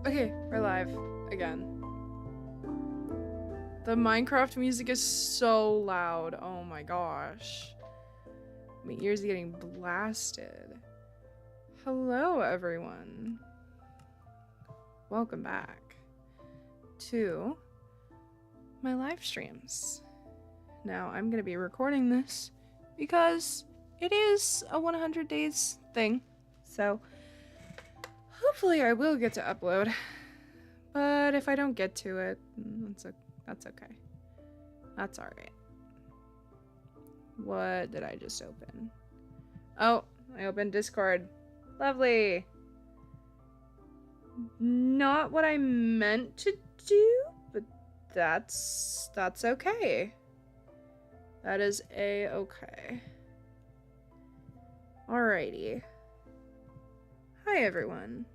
Okay, we're live again. The Minecraft music is so loud. Oh my gosh. My ears are getting blasted. Hello, everyone. Welcome back to my live streams. Now, I'm going to be recording this because it is a 100 days thing. So, hopefully I will get to upload. But if I don't get to it, that's okay. That's alright. What did I just open? Oh, I opened Discord. Lovely. Not what I meant to do, but that's okay. That is a-okay. Alrighty. Hi, everyone.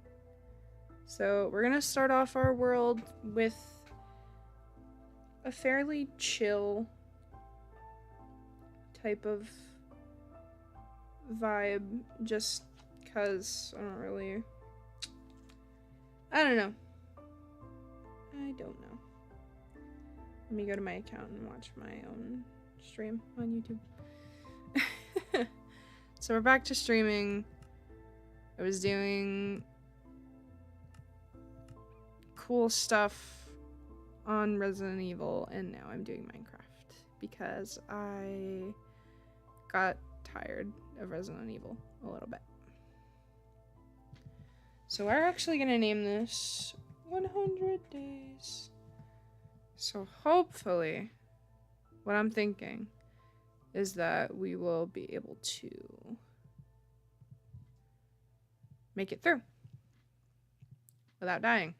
So, we're gonna start off our world with a fairly chill type of vibe, just because I don't know. Let me go to my account and watch my own stream on YouTube. So we're back to streaming. I was doing cool stuff on Resident Evil, and now I'm doing Minecraft because I got tired of Resident Evil a little bit. So we're actually gonna name this 100 Days. So hopefully, what I'm thinking is that we will be able to make it through without dying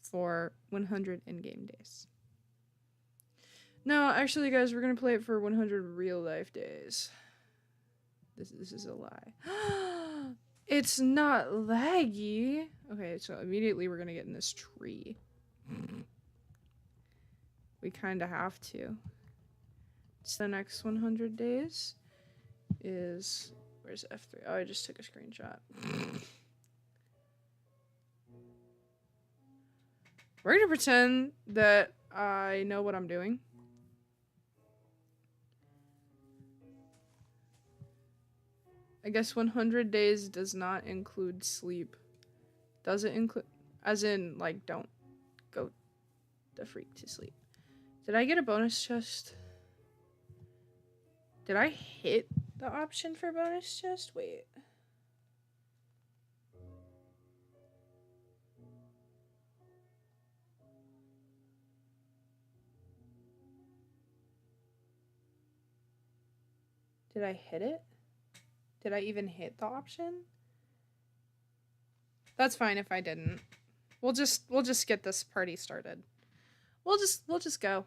for 100 in-game days. No, actually, guys, we're gonna play it for 100 real-life days. This is a lie. It's not laggy. Okay, so immediately we're gonna get in this tree. We kind of have to. It's the next 100 days is... Where's F3? Oh, I just took a screenshot. We're gonna pretend that I know what I'm doing. I guess 100 days does not include sleep. Does it include... As in, like, don't go the freak to sleep. Did I get a bonus chest? Did I hit the option for bonus chest? Wait. Did I hit it? Did I even hit the option? That's fine if I didn't. We'll just get this party started. We'll just go.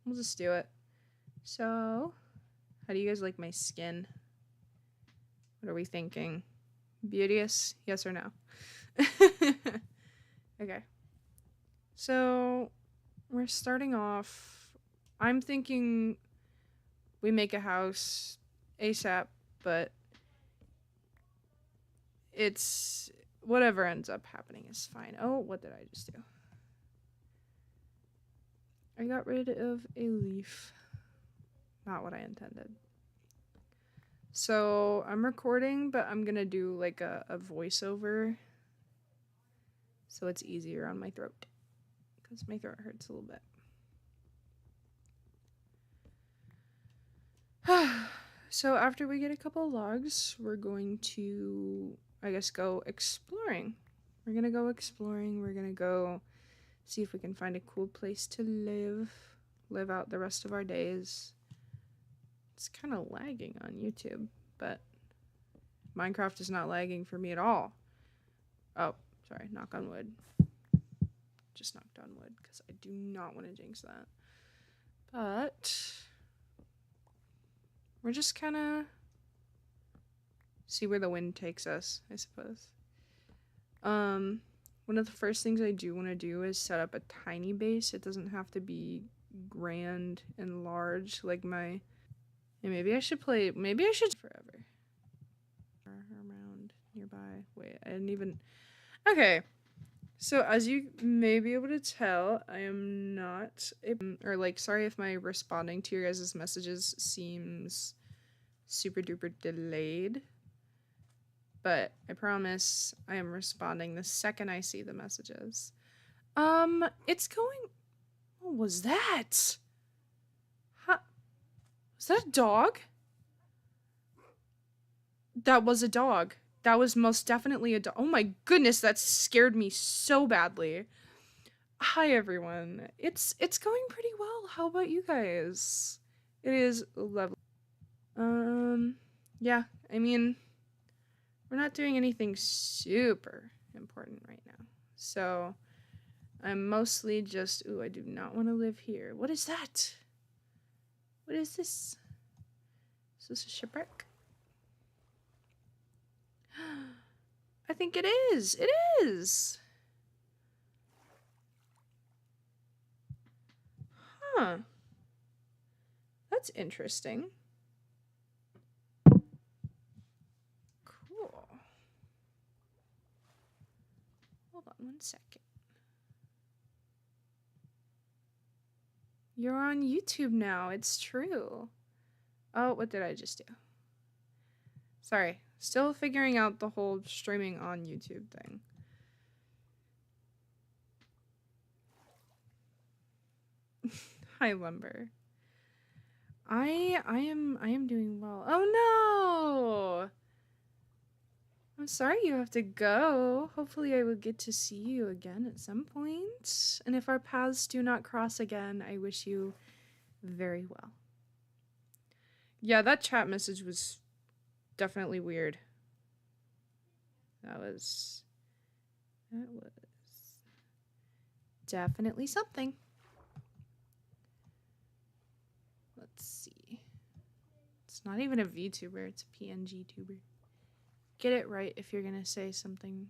We'll just do it. So, how do you guys like my skin? What are we thinking? Beauteous? Yes or no? Okay. So, we're starting off. I'm thinking we make a house ASAP, but it's whatever ends up happening is fine. Oh, what did I just do? I got rid of a leaf. Not what I intended. So I'm recording, but I'm gonna do like a voiceover so it's easier on my throat because my throat hurts a little bit. So after we get a couple logs, we're going to, I guess, go exploring. We're gonna go exploring. We're gonna go see if we can find a cool place to live out the rest of our days. It's kind of lagging on YouTube, but Minecraft is not lagging for me at all. Oh, sorry, knock on wood. Just knocked on wood because I do not want to jinx that. But we're just kind of see where the wind takes us, I suppose. One of the first things I do want to do is set up a tiny base. It doesn't have to be grand and large like my... Yeah, maybe I should forever. Around nearby. Wait, I didn't even... Okay. So as you may be able to tell, I am not or like sorry if my responding to your guys' messages seems super duper delayed. But I promise I am responding the second I see the messages. It's going. What was that? Huh? Was that a dog? That was a dog. That was most definitely a dog. Oh my goodness, that scared me so badly. Hi everyone. It's going pretty well. How about you guys? It is lovely. Yeah, I mean, we're not doing anything super important right now. So, I'm mostly just, ooh, I do not want to live here. What is that? What is this? Is this a shipwreck? I think it is. It is. Huh. That's interesting. Cool. Hold on one second. You're on YouTube now. It's true. Oh, what did I just do? Sorry. Still figuring out the whole streaming on YouTube thing. Hi, Lumber. I am doing well. Oh no! I'm sorry you have to go. Hopefully I will get to see you again at some point. And if our paths do not cross again, I wish you very well. Yeah, that chat message was definitely weird. That was definitely something. Let's see. It's not even a VTuber, it's a PNG tuber. Get it right if you're gonna say something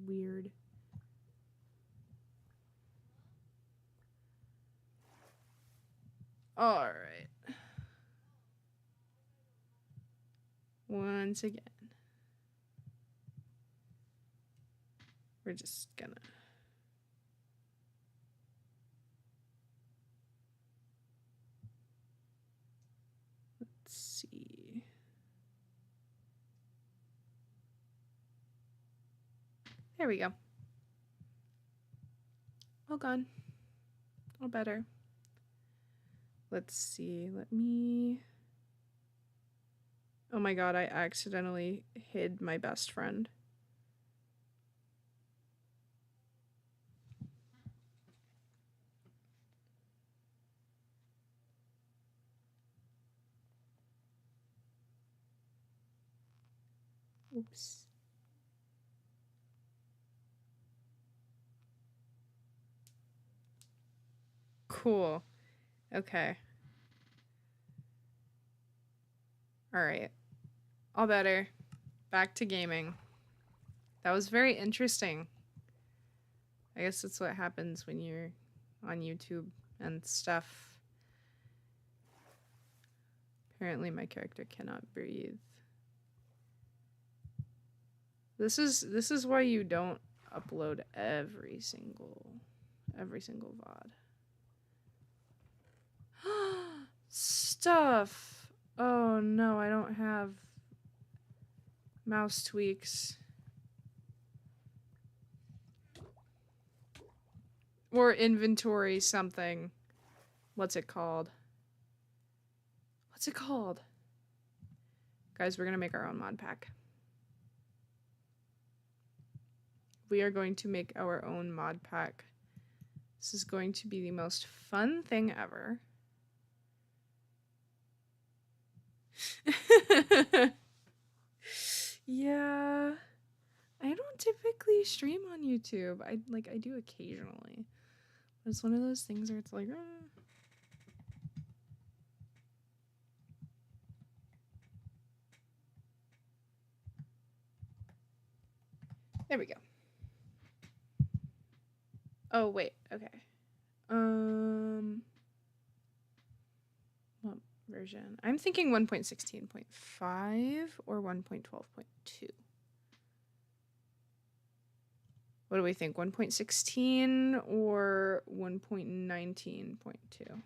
weird. Alright. Once again. We're just gonna... Let's see. There we go. All gone. All better. Let's see. Let me... Oh my god, I accidentally hid my best friend. Oops. Cool. Okay. Alright. All better. Back to gaming. That was very interesting. I guess that's what happens when you're on YouTube and stuff. Apparently my character cannot breathe. This is why you don't upload every single VOD. Stuff. Oh no, I don't have mouse tweaks. Or inventory something. What's it called? What's it called? Guys, we're gonna make our own mod pack. We are going to make our own mod pack. This is going to be the most fun thing ever. Yeah. I don't typically stream on YouTube. I do occasionally. But it's one of those things where it's like, There we go. Oh, wait. Okay. What version? I'm thinking 1.16.5 or 1.12.2. What do we think? 1.16 or 1.19.2?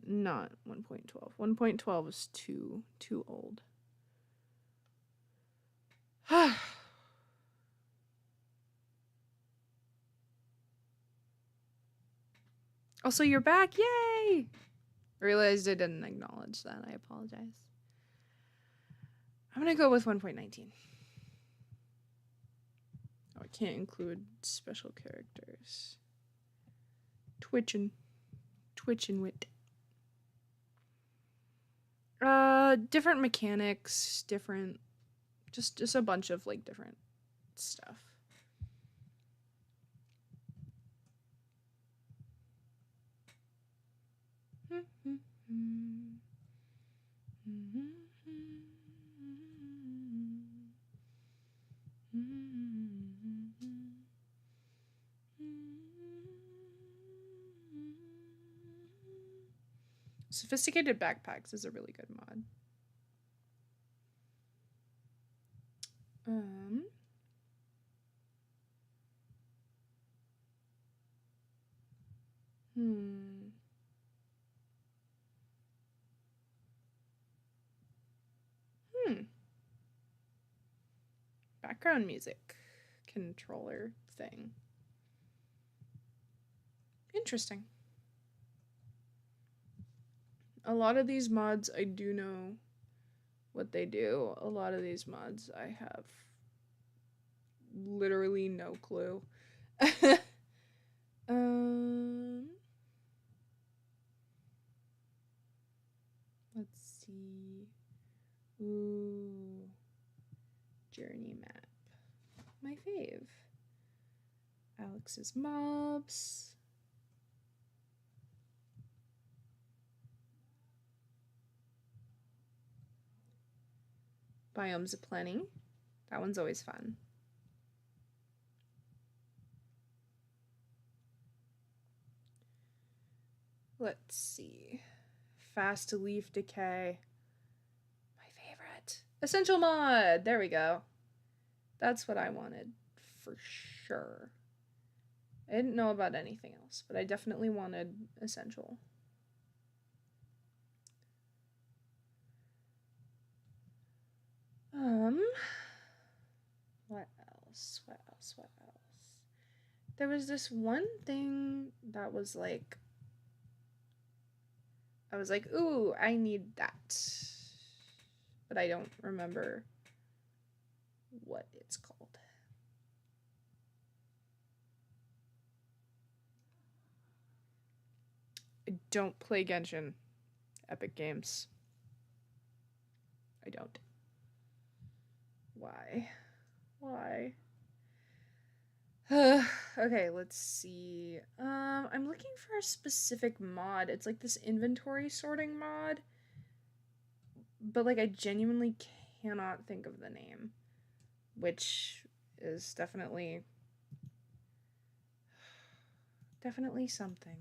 Not 1.12. 1.12 is too old. Also, you're back. Yay! I realized I didn't acknowledge that. I apologize. I'm going to go with 1.19. Oh, I can't include special characters. Twitchin' wit. Different mechanics, different, just a bunch of like different stuff. Sophisticated Backpacks is a really good mod. Background music controller thing. Interesting. A lot of these mods, I do know what they do. A lot of these mods, I have literally no clue. Let's see. Ooh. Journey map. My fave. Alex's mobs. Biomes aplenty. That one's always fun. Let's see. Fast leaf decay. My favorite. Essential mod. There we go. That's what I wanted for sure. I didn't know about anything else, but I definitely wanted essential. What else? There was this one thing that was like, I was like, ooh, I need that. But I don't remember what it's called. I don't play Genshin. Epic Games. I don't. Why? Okay, let's see. I'm looking for a specific mod. It's like this inventory sorting mod. But like I genuinely cannot think of the name. Which is definitely something.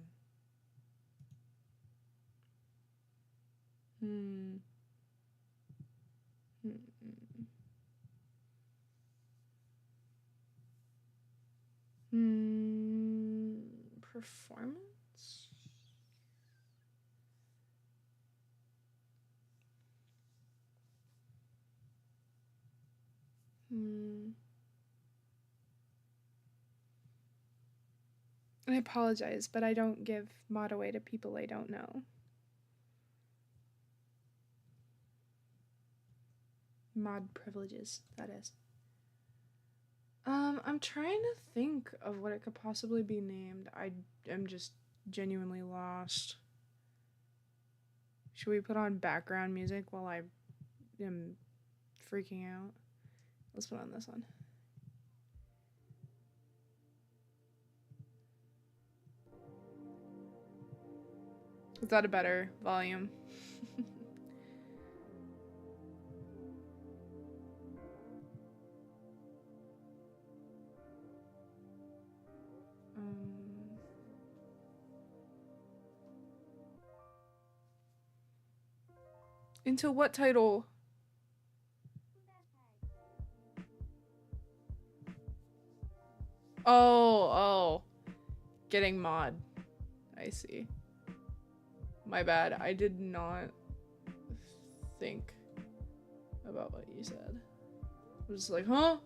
Performance? I apologize, but I don't give mod away to people I don't know. Mod privileges, that is. I'm trying to think of what it could possibly be named. I am just genuinely lost. Should we put on background music while I am freaking out? Let's put on this one. Is that a better volume? Into what title? Oh. Getting mod. I see. My bad. I did not think about what you said. I was like, huh?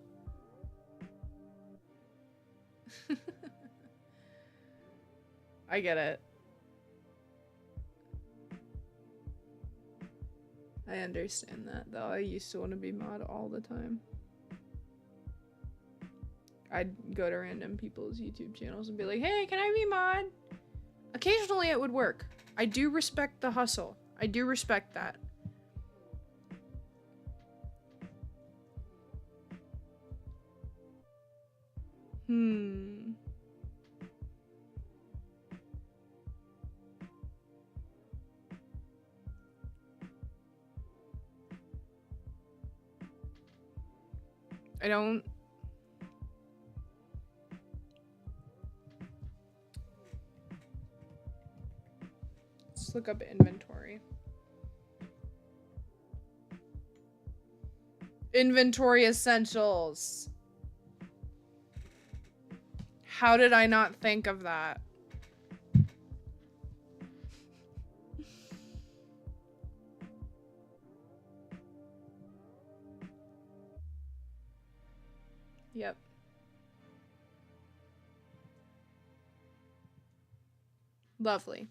I get it. I understand that, though. I used to want to be mod all the time. I'd go to random people's YouTube channels and be like, hey, can I be mod? Occasionally it would work. I do respect the hustle. I do respect that. I don't... Let's look up inventory. Inventory essentials. How did I not think of that? Yep. Lovely.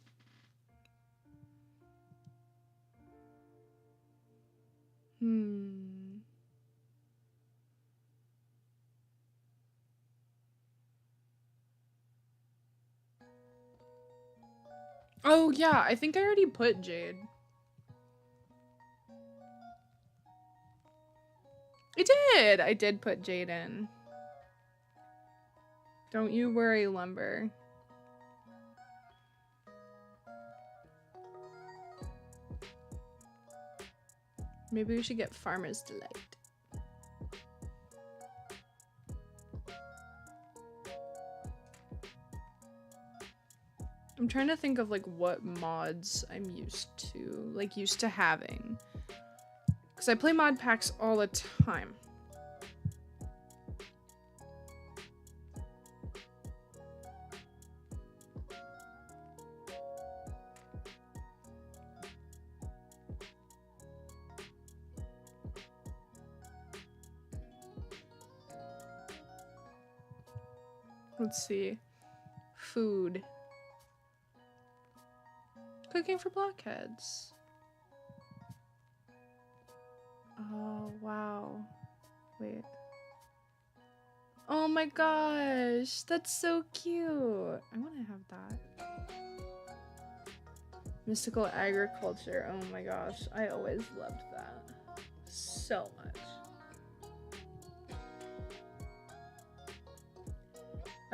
Oh, yeah, I think I already put Jade. I did put Jade in. Don't you worry, Lumber. Maybe we should get Farmer's Delight. I'm trying to think of like what mods I'm used to having. Because I play mod packs all the time. Let's see. Food. Cooking for blockheads. Oh, wow. Wait. Oh my gosh, that's so cute. I want to have that. Mystical agriculture. Oh my gosh, I always loved that so much.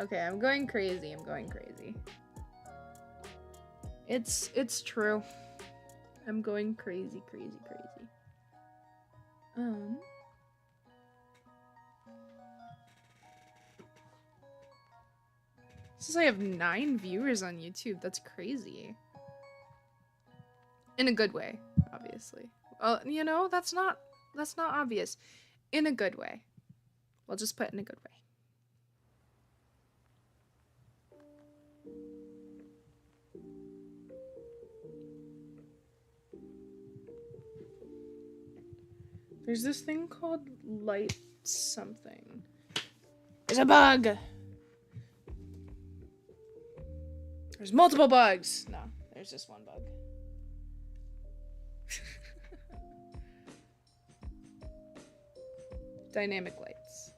Okay, I'm going crazy. It's true. I'm going crazy. Since I have 9 viewers on YouTube, that's crazy. In a good way, obviously. Well, you know, that's not obvious. In a good way. We'll just put in a good way. There's this thing called light something. There's a bug! There's multiple bugs! No, there's just one bug. Dynamic lights.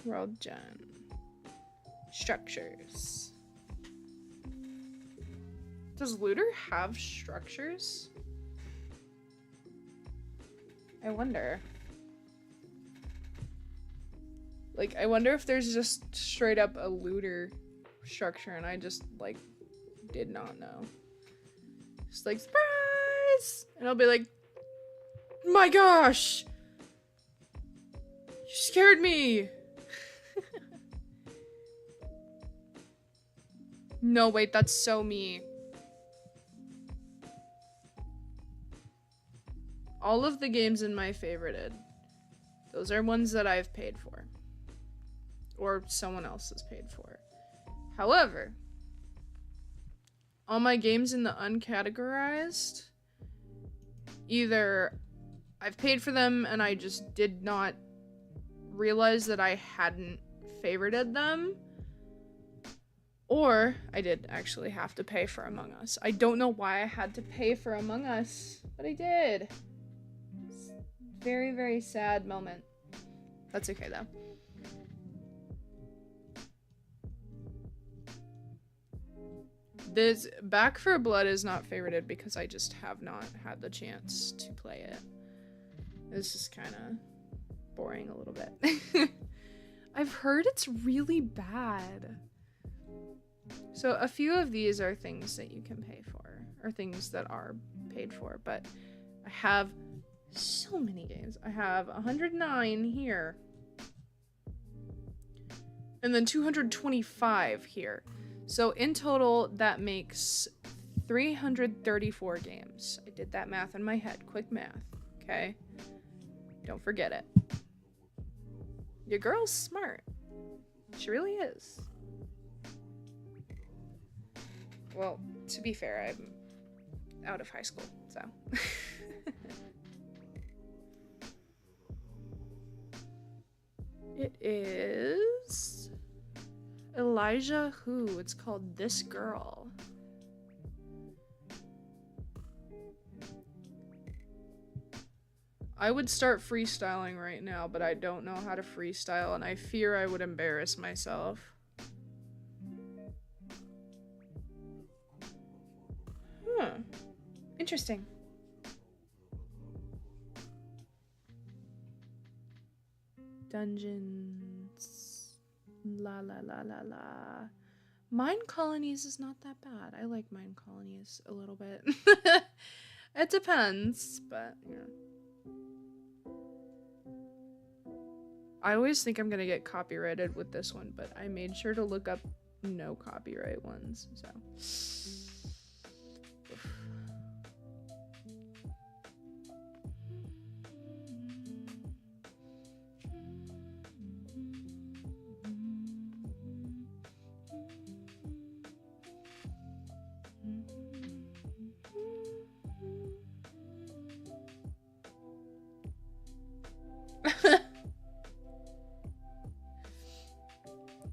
World gem. Structures. Does Looter have structures? I wonder. Like, I wonder if there's just straight up a Looter structure and I just, like, did not know. Just like, surprise! And I'll be like, my gosh! You scared me! No, wait, that's so me. All of the games in my favorited, those are ones that I've paid for. Or someone else has paid for. However, all my games in the uncategorized, either I've paid for them and I just did not realize that I hadn't favorited them, or I did actually have to pay for Among Us. I don't know why I had to pay for Among Us, but I did. Very, very sad moment. That's okay though. This Back 4 Blood is not favorited because I just have not had the chance to play it. It's just kind of boring a little bit. I've heard it's really bad. So a few of these are things that you can pay for, or things that are paid for, but I have so many games. I have 109 here. And then 225 here. So in total, that makes 334 games. I did that math in my head. Quick math, okay? Don't forget it. Your girl's smart. She really is. Well, to be fair, I'm out of high school, so. It is Elijah Who. It's called This Girl. I would start freestyling right now, but I don't know how to freestyle, and I fear I would embarrass myself. Interesting. Dungeons. La la la la la. Mine Colonies is not that bad. I like Mine Colonies a little bit. It depends, but yeah. I always think I'm gonna get copyrighted with this one, but I made sure to look up no copyright ones, so.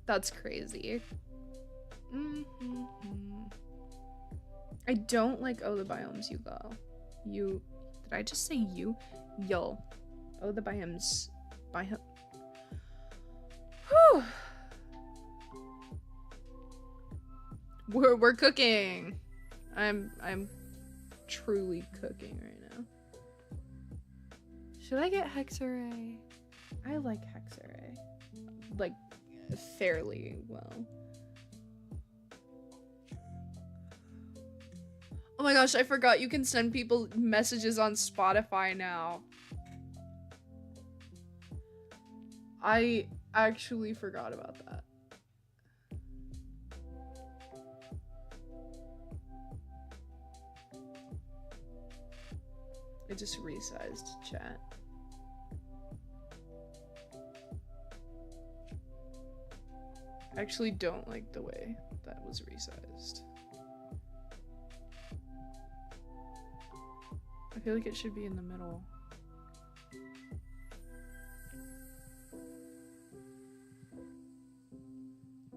That's crazy. I don't like Oh the Biomes You Go. Did I just say you? Yo. Oh the Biomes. Whew. We're cooking. I'm truly cooking right now. Should I get Hexarray? I like Hexarray. Like, fairly well. Oh my gosh, I forgot you can send people messages on Spotify now. I actually forgot about that. I just resized chat. I actually don't like the way that was resized. I feel like it should be in the middle.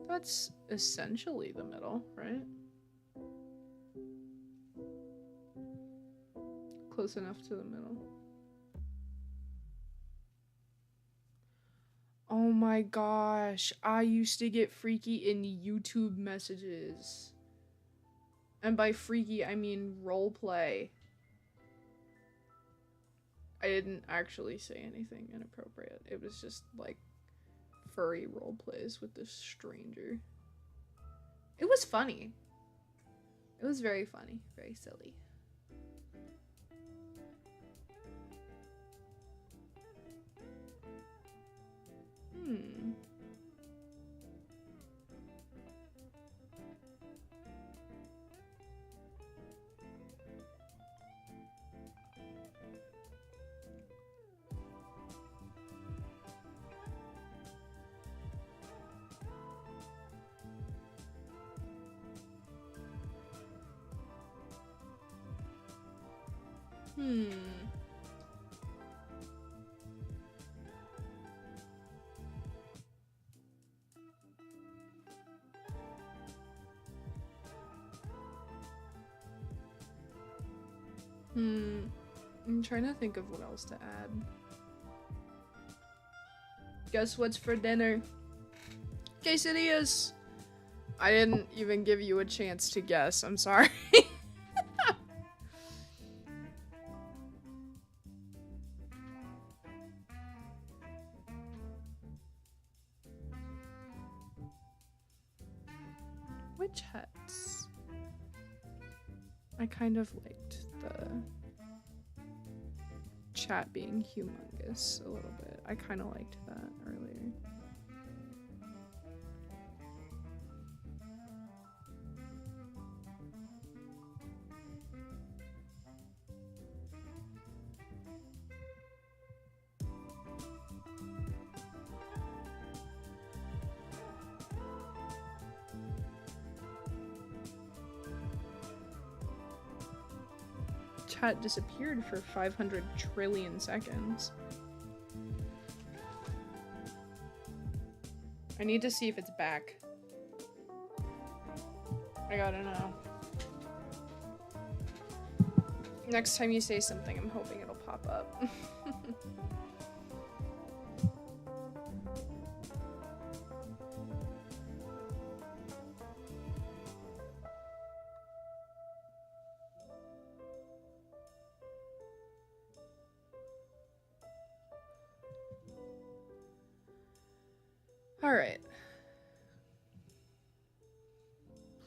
That's essentially the middle, right? Close enough to the middle. Oh my gosh, I used to get freaky in YouTube messages. And by freaky, I mean roleplay. I didn't actually say anything inappropriate. It was just like furry roleplays with this stranger. It was funny. It was very funny, very silly. Hmm. I'm trying to think of what else to add. Guess what's for dinner? Quesadillas! I didn't even give you a chance to guess. I'm sorry. Which hats? I kind of liked the chat being humongous a little bit. I kind of liked that earlier. Chat disappeared for 500 trillion seconds. I need to see if it's back. I gotta know. Next time you say something, I'm hoping it'll pop up. All right.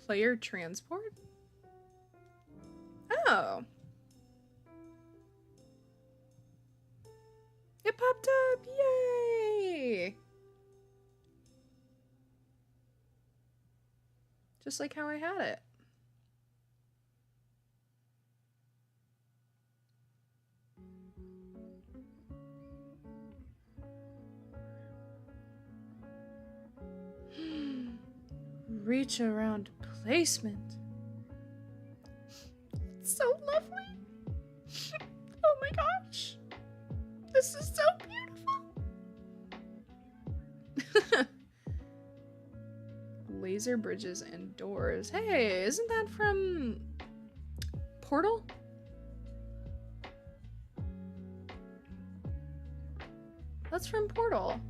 Player transport? Oh. It popped up! Yay! Just like how I had it. Reach around placement. It's so lovely. Oh my gosh. This is so beautiful. Laser bridges and doors. Hey, isn't that from Portal? That's from Portal.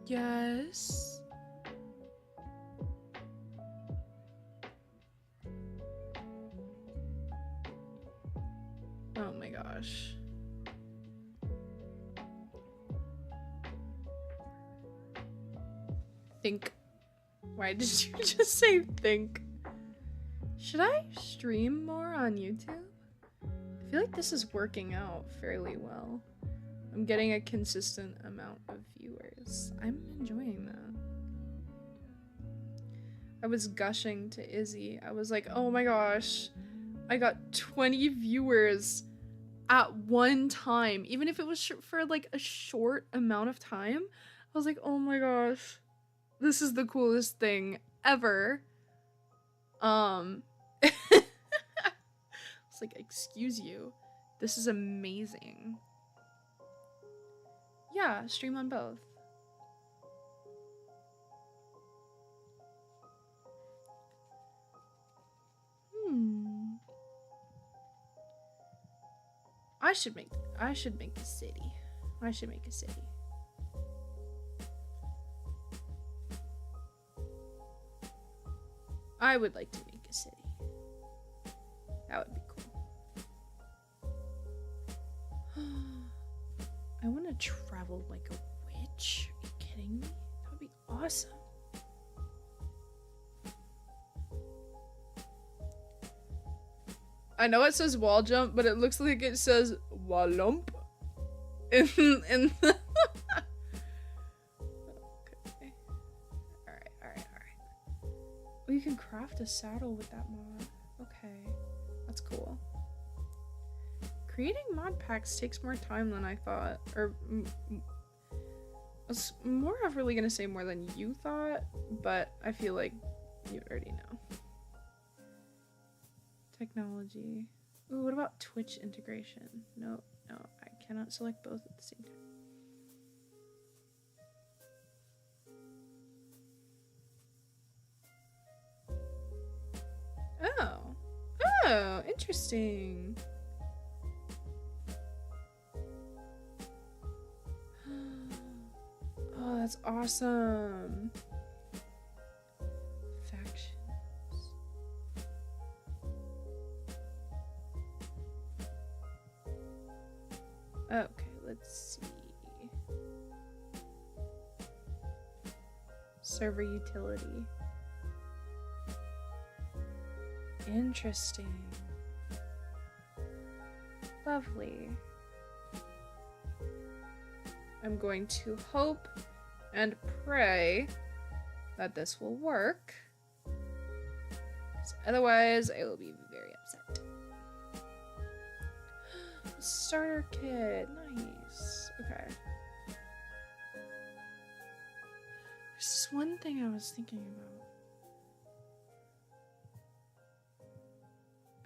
Yes. Oh my gosh. Think. Why did you just say think? Should I stream more on YouTube? I feel like this is working out fairly well. I'm getting a consistent amount of viewers. I'm enjoying that. I was gushing to Izzy. I was like, oh my gosh, I got 20 viewers at one time. Even if it was for like a short amount of time, I was like, oh my gosh, this is the coolest thing ever. It's like, excuse you, this is amazing. Yeah, stream on both. I should make a city. I should make a city. I would like to make a city. That would be cool. I want to travel like a witch. Are you kidding me? That would be awesome. I know it says wall jump, but it looks like it says wallump in the Okay. Alright. We can craft a saddle with that mod. Okay, that's cool. Creating mod packs takes more time than I thought, or I was more really gonna say more than you thought, but I feel like you already know. Technology. Ooh, what about Twitch integration? No, I cannot select both at the same time. Oh, interesting. Oh, that's awesome. Factions. Okay, let's see. Server utility. Interesting. Lovely. I'm going to hope and pray that this will work. Otherwise, I will be very upset. Starter kit. Nice. Okay. There's this one thing I was thinking about.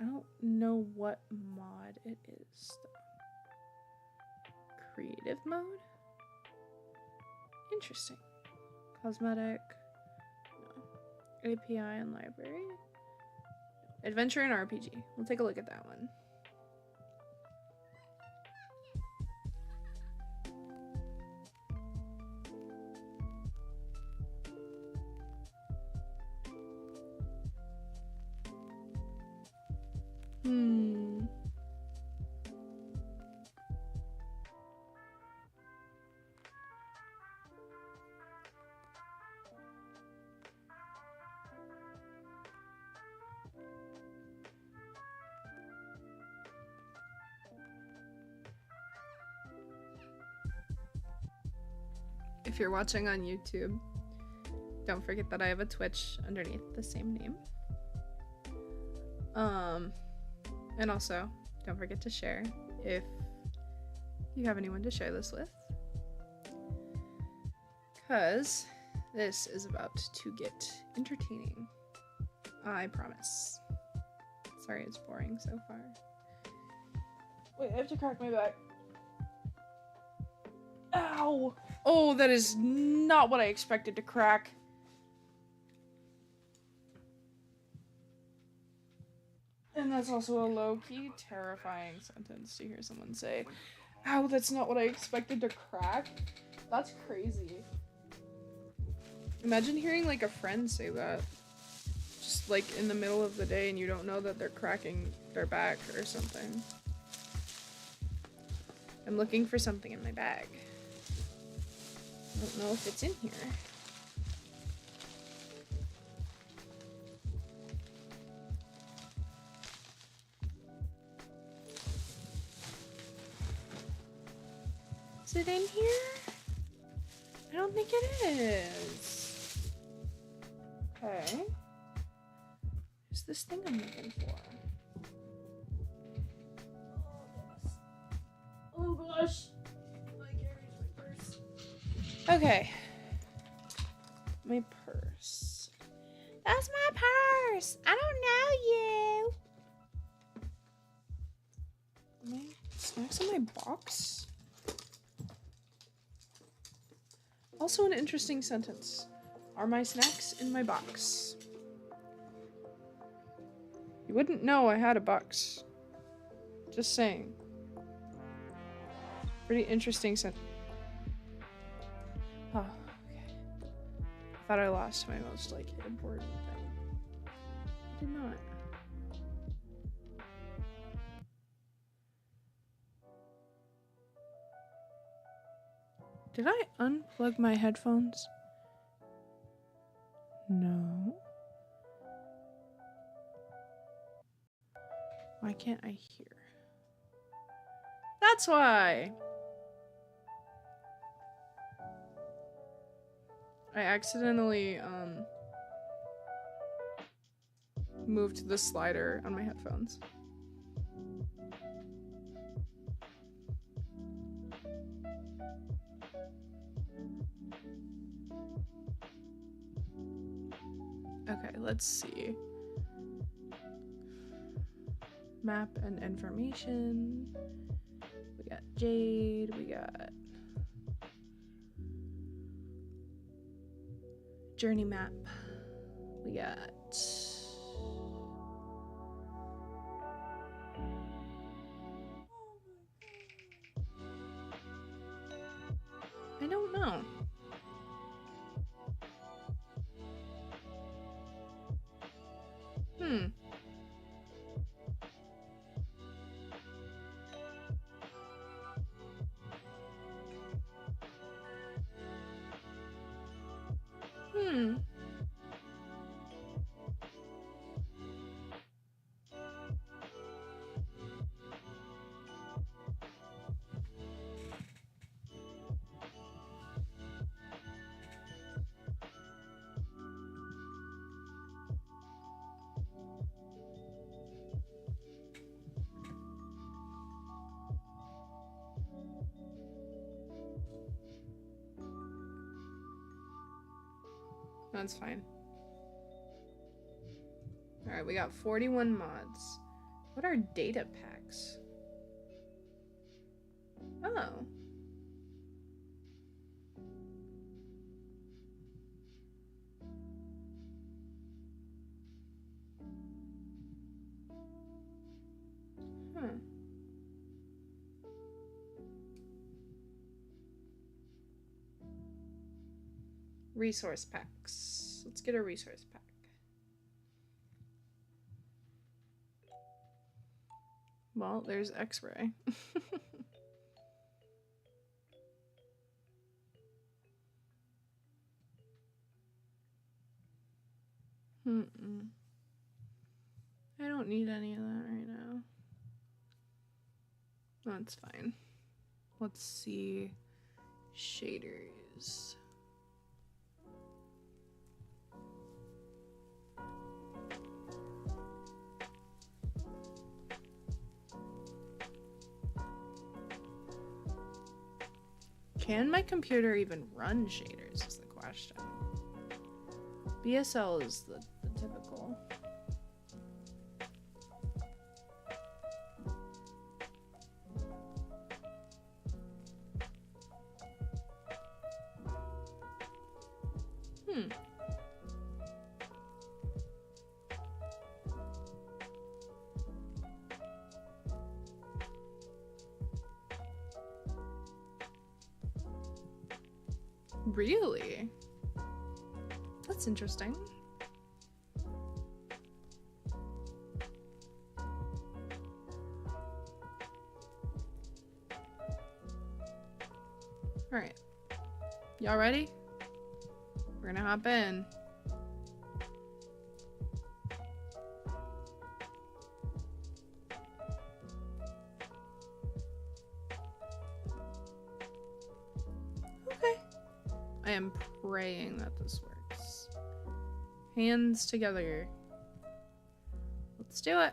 I don't know what mod it is, though. Creative mode? Interesting. Cosmetic. No. API and library. Adventure and RPG. We'll take a look at that one. If you're watching on YouTube, don't forget that I have a Twitch underneath the same name. And also, don't forget to share if you have anyone to share this with. Because this is about to get entertaining. I promise. Sorry, it's boring so far. Wait, I have to crack my back. Ow! Oh, that is not what I expected to crack. And that's also a low-key terrifying sentence to hear someone say. Ow, that's not what I expected to crack. That's crazy. Imagine hearing like a friend say that. Just like in the middle of the day and you don't know that they're cracking their back or something. I'm looking for something in my bag. I don't know if it's in here. Is it in here? I don't think it is. Okay. What's this thing I'm looking for? Oh gosh. Okay. My purse. That's my purse. I don't know you. My snacks in my box? Also an interesting sentence. Are my snacks in my box? You wouldn't know I had a box. Just saying. Pretty interesting sentence. Oh, okay. I thought I lost my most, like, important thing. I did not. Did I unplug my headphones? No. Why can't I hear? That's why! I accidentally, moved the slider on my headphones. Okay, let's see. Map and information. We got Jade, we got journey map. We got I don't know. Hmm. That's fine. Alright, we got 41 mods. What are data packs? Oh. Huh. Resource packs. Let's get a resource pack. Well, there's X-ray. I don't need any of that right now. That's fine. Let's see. Shaders. Can my computer even run shaders is the question. BSL is the typical. Really? That's interesting. Alright. Y'all ready? We're gonna hop in. Okay. I am praying that this works. Hands together. Let's do it.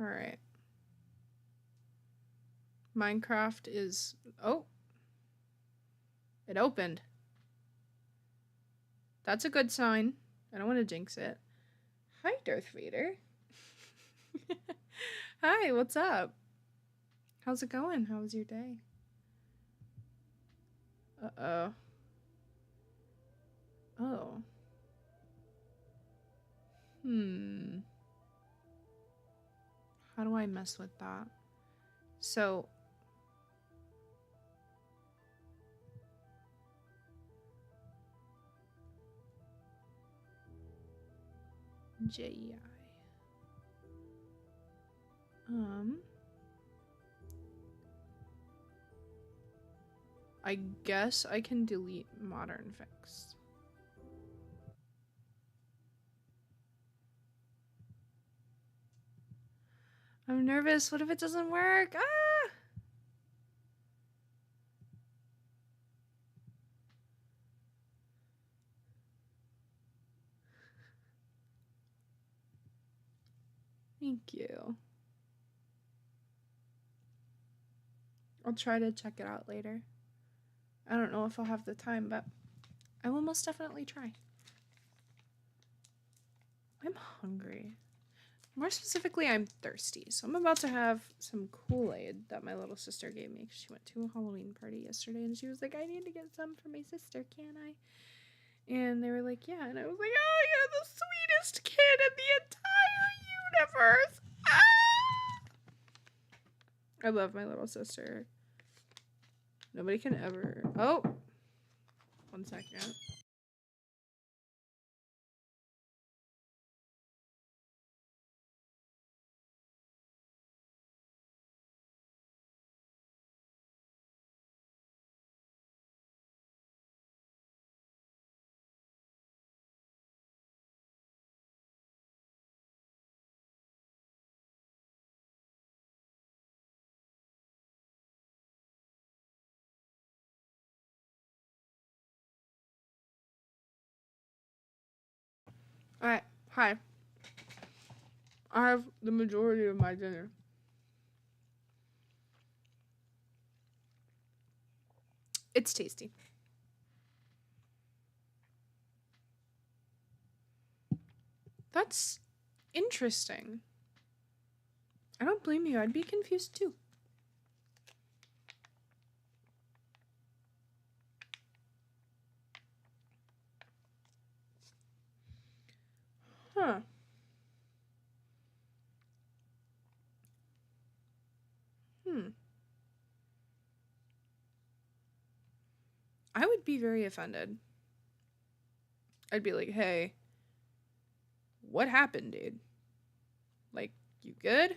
All right. Minecraft is... Oh. It opened. That's a good sign. I don't want to jinx it. Hi, Darth Vader. Hi, what's up? How's it going? How was your day? Uh-oh. Oh. How do I mess with that? So... JEI. I guess I can delete Modern Fix. I'm nervous. What if it doesn't work? Ah! Thank you. I'll try to check it out later. I don't know if I'll have the time, but I will most definitely try. I'm hungry. More specifically, I'm thirsty. So I'm about to have some Kool-Aid that my little sister gave me because she went to a Halloween party yesterday and she was like, I need to get some for my sister, can I? And they were like, yeah. And I was like, oh, you're the sweetest kid in the entire universe. Ah! I love my little sister. Nobody can ever. Oh, 1 second. Alright, hi. I have the majority of my dinner. It's tasty. That's interesting. I don't blame you. I'd be confused too. Huh. I would be very offended. I'd be like, hey, what happened, dude? Like, you good?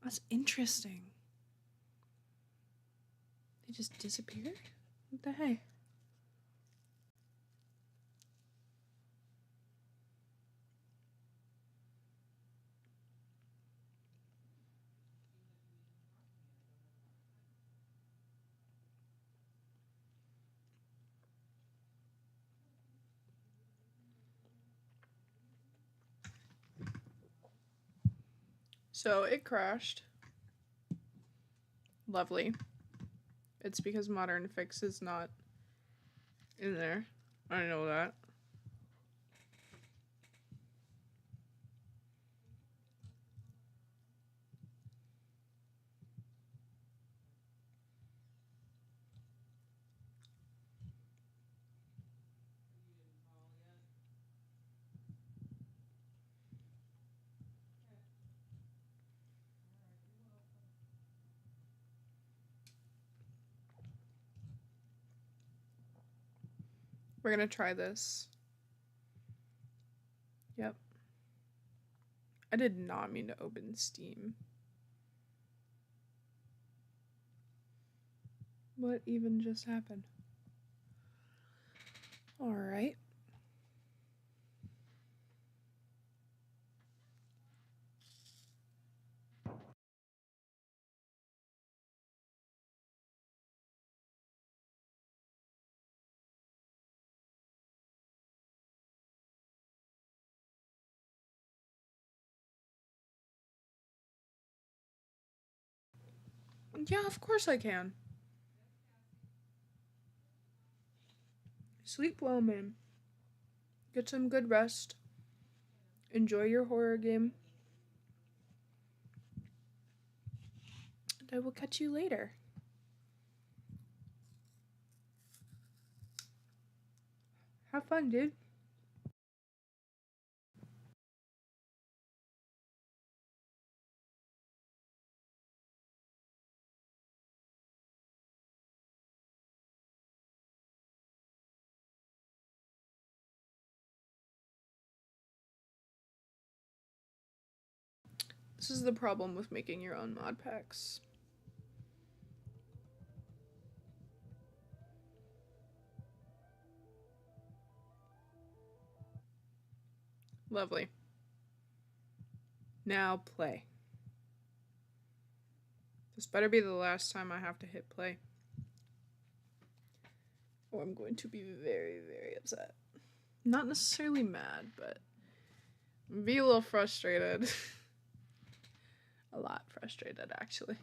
That's interesting. They just disappeared? What the heck? So it crashed. Lovely. It's because Modern Fix is not in there. I know that. We're gonna try this. Yep. I did not mean to open Steam. What even just happened? Alright. Yeah, of course I can. Sleep well, man. Get some good rest. Enjoy your horror game. And I will catch you later. Have fun, dude. This is the problem with making your own mod packs. Lovely. Now play. This better be the last time I have to hit play. Or I'm going to be very, very upset. Not necessarily mad, but be a little frustrated. A lot frustrated, actually.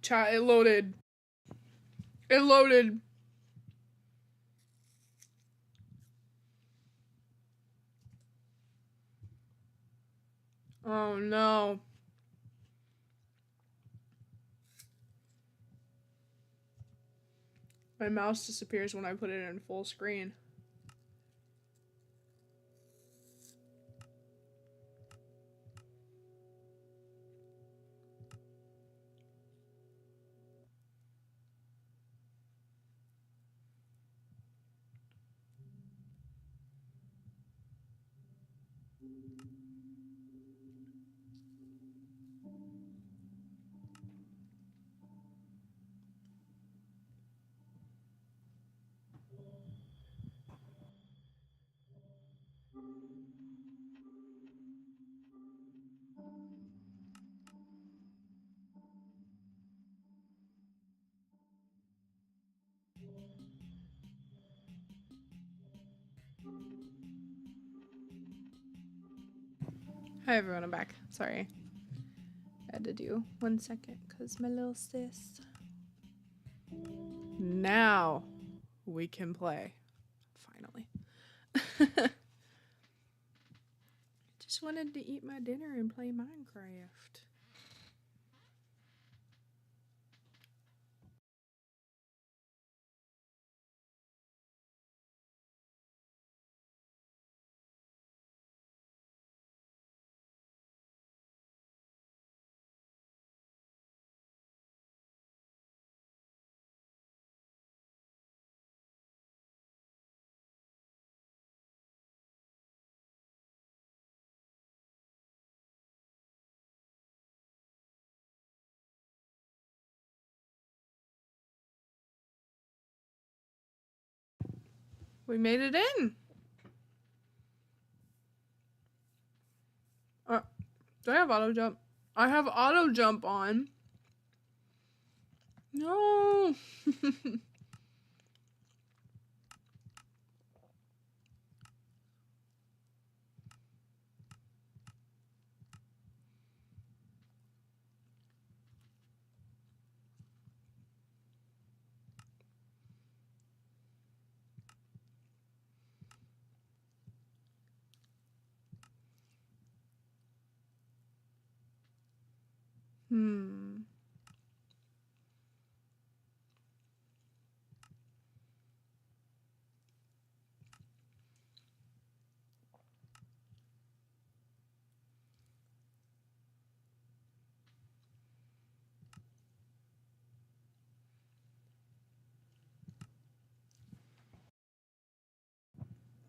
Chat, it loaded. It loaded. Oh no. My mouse disappears when I put it in full screen. Hi everyone, I'm back. Sorry. I had to do 1 second because my little sis. Now we can play. Finally. Just wanted to eat my dinner and play Minecraft. We made it in. Do I have auto jump? I have auto jump on. No.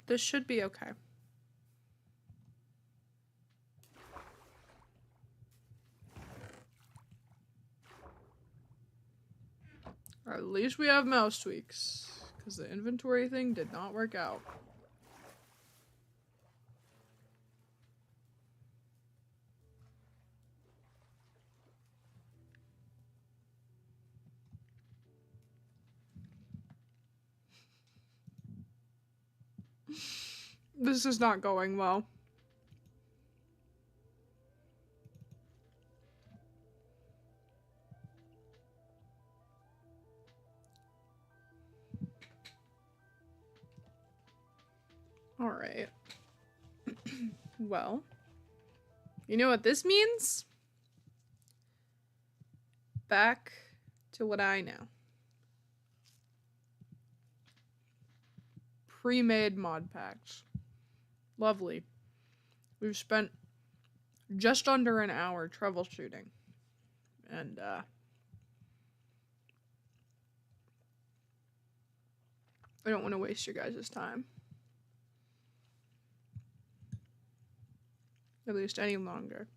This should be okay. Or at least we have mouse tweaks. Because the inventory thing did not work out. This is not going well. Alright. Well, you know what this means? Back to what I know. Pre-made mod packs. Lovely. We've spent just under an hour troubleshooting. And, I don't want to waste your guys' time. At least any longer.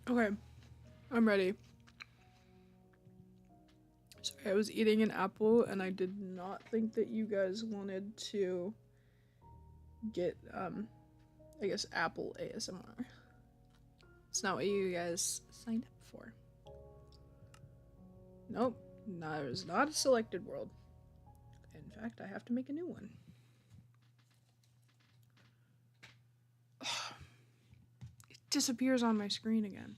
Okay, I'm ready. Sorry, I was eating an apple and I did not think that you guys wanted to get, I guess, apple ASMR. It's not what you guys signed up for. Nope, that is not a selected world. In fact, I have to make a new one. It disappears on my screen again.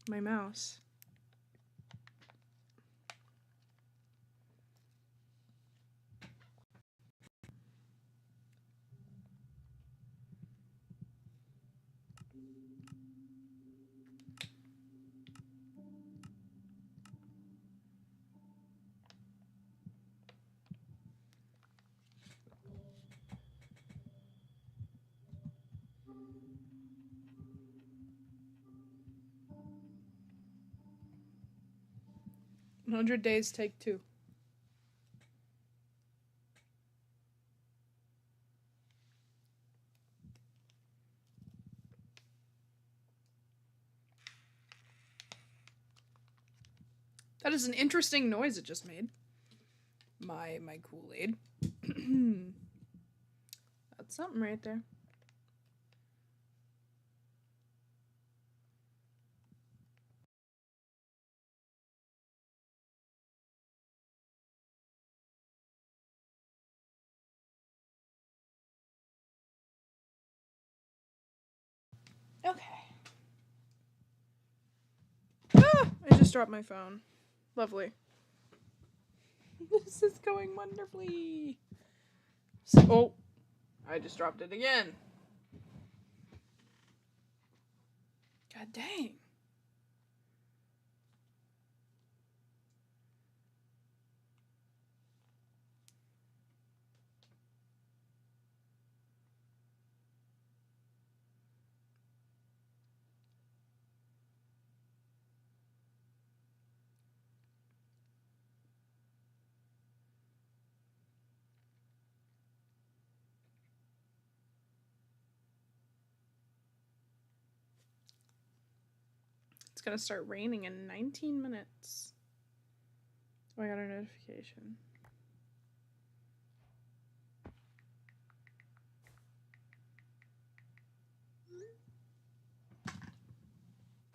My mouse. 100 Days, Take 2. That is an interesting noise it just made. My Kool-Aid. That's something right there. Okay. Ah! I just dropped my phone. Lovely. This is going wonderfully. Oh, I just dropped it again. God dang. It's gonna start raining in 19 minutes. Oh, I got a notification.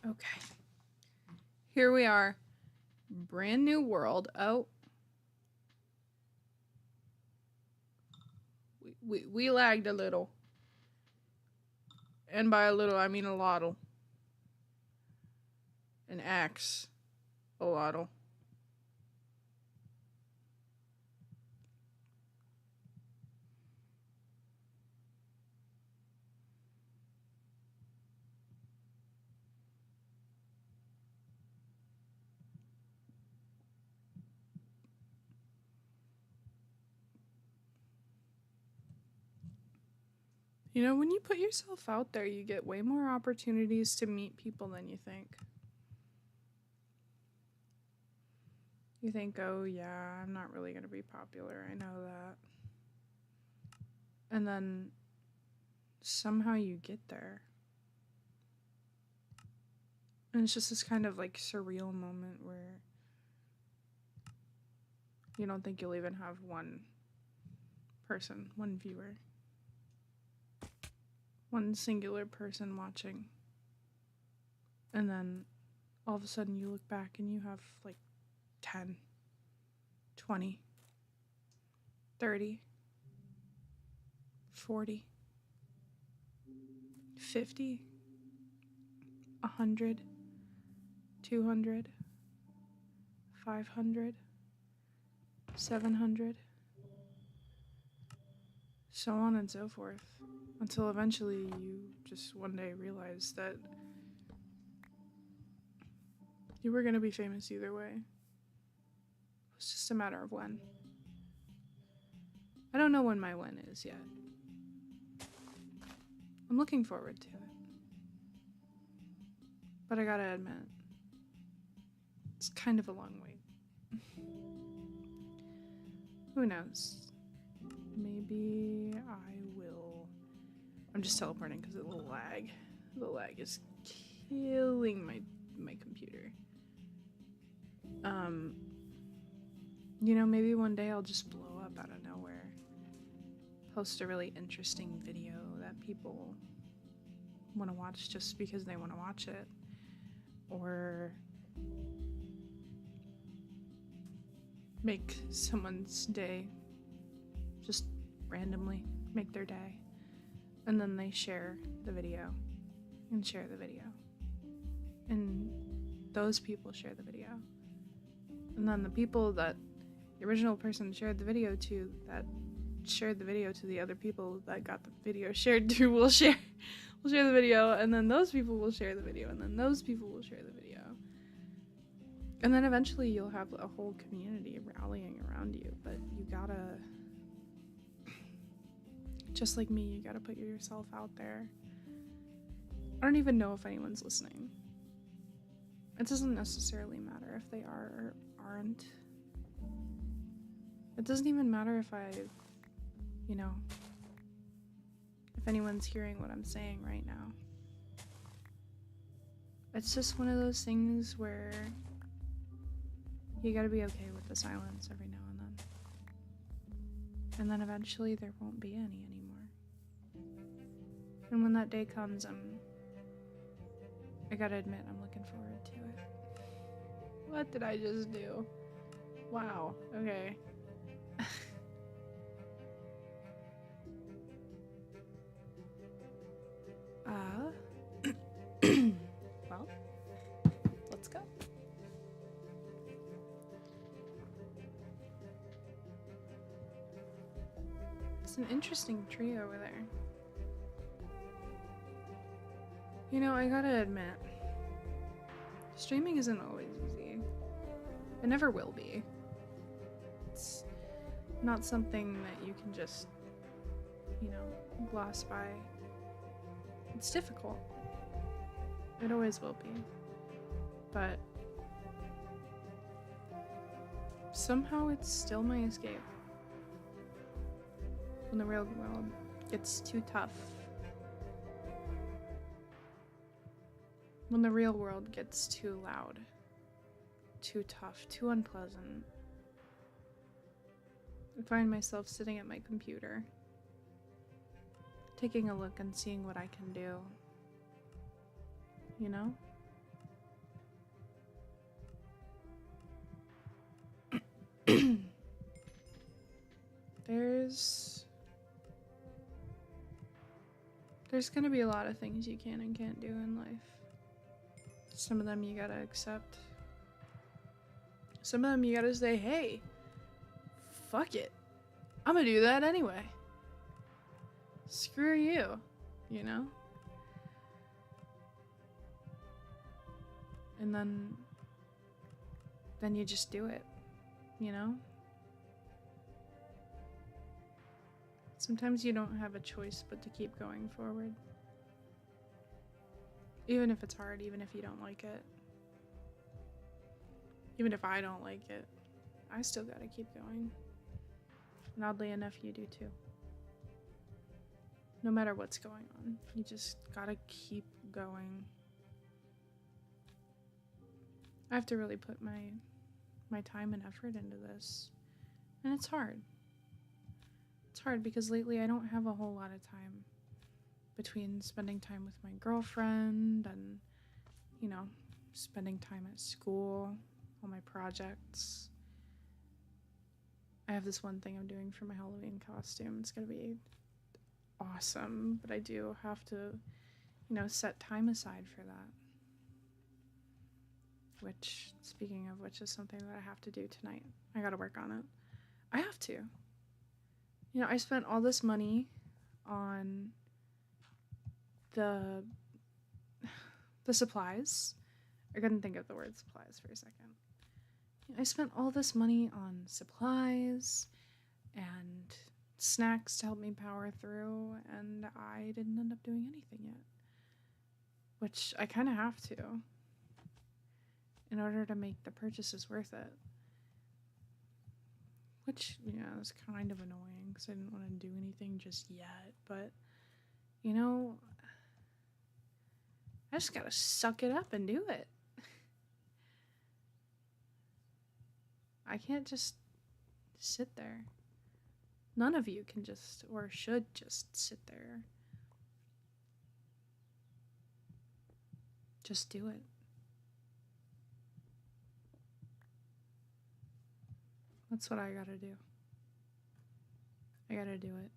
Okay. Here we are. Brand new world. Oh. We lagged a little. And by a little, I mean a lottle. An axe. A lottle. You know, when you put yourself out there, you get way more opportunities to meet people than you think. You think, oh yeah, I'm not really gonna be popular, I know that. And then somehow you get there. And it's just this kind of like surreal moment where you don't think you'll even have one person, one viewer, one singular person watching. And then all of a sudden you look back and you have like 10, 20, 30, 40, 50, 100, 200, 500, 700, so on and so forth, until eventually you just one day realize that you were going to be famous either way. It's just a matter of when. I don't know when my when is yet. I'm looking forward to it. But I gotta admit, it's kind of a long wait. Who knows? Maybe I will. I'm just teleporting because of the lag. The lag is killing my computer. You know, maybe one day I'll just blow up out of nowhere. Post a really interesting video that people want to watch just because they want to watch it. Or make someone's day, just randomly make their day, and then they share the video and share the video, and those people share the video, and then the people that the original person shared the video to, that shared the video to the other people that got the video shared to, will share the video, and then those people will share the video, and then those people will share the video. And then eventually you'll have a whole community rallying around you, but you gotta, just like me, you gotta put yourself out there. I don't even know if anyone's listening. It doesn't necessarily matter if they are or aren't. It doesn't even matter if you know, if anyone's hearing what I'm saying right now. It's just one of those things where you gotta be okay with the silence every now and then. And then eventually there won't be any anymore. And when that day comes, I gotta admit, I'm looking forward to it. What did I just do? Wow, okay. Well, let's go. It's an interesting tree over there. You know, I gotta admit, streaming isn't always easy. It never will be. It's not something that you can just, gloss by. It's difficult. It always will be. But somehow it's still my escape. When the real world gets too tough. When the real world gets too loud, too tough, too unpleasant. I find myself sitting at my computer, taking a look and seeing what I can do. You know? There's gonna be a lot of things you can and can't do in life. Some of them you gotta accept. Some of them you gotta say, hey, fuck it. I'm gonna do that anyway. Screw you, you know? And then you just do it, you know? Sometimes you don't have a choice but to keep going forward. Even if it's hard, even if you don't like it. Even if I don't like it, I still gotta keep going. And oddly enough, you do too. No matter what's going on, you just gotta keep going. I have to really put my time and effort into this. And it's hard. It's hard because lately I don't have a whole lot of time between spending time with my girlfriend and, spending time at school, all my projects. I have this one thing I'm doing for my Halloween costume. It's gonna be awesome, but I do have to, set time aside for that. Which, speaking of which, is something that I have to do tonight. I gotta work on it. I have to. I spent all this money on the supplies. I couldn't think of the word supplies for a second. I spent all this money on supplies and snacks to help me power through, and I didn't end up doing anything yet. Which I kind of have to in order to make the purchases worth it. Which, is kind of annoying because I didn't want to do anything just yet, but, I just gotta suck it up and do it. I can't just sit there. None of you can just, or should just sit there. Just do it. That's what I gotta do. I gotta do it.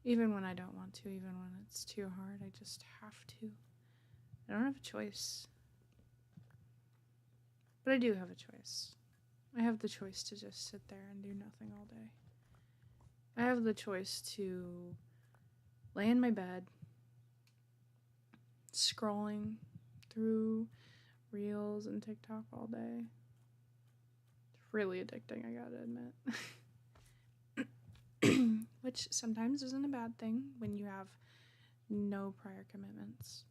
Even when I don't want to, even when it's too hard, I just have to. I don't have a choice. But I do have a choice. I have the choice to just sit there and do nothing all day. I have the choice to lay in my bed, scrolling through Reels and TikTok all day. It's really addicting, I gotta admit. Which sometimes isn't a bad thing when you have no prior commitments.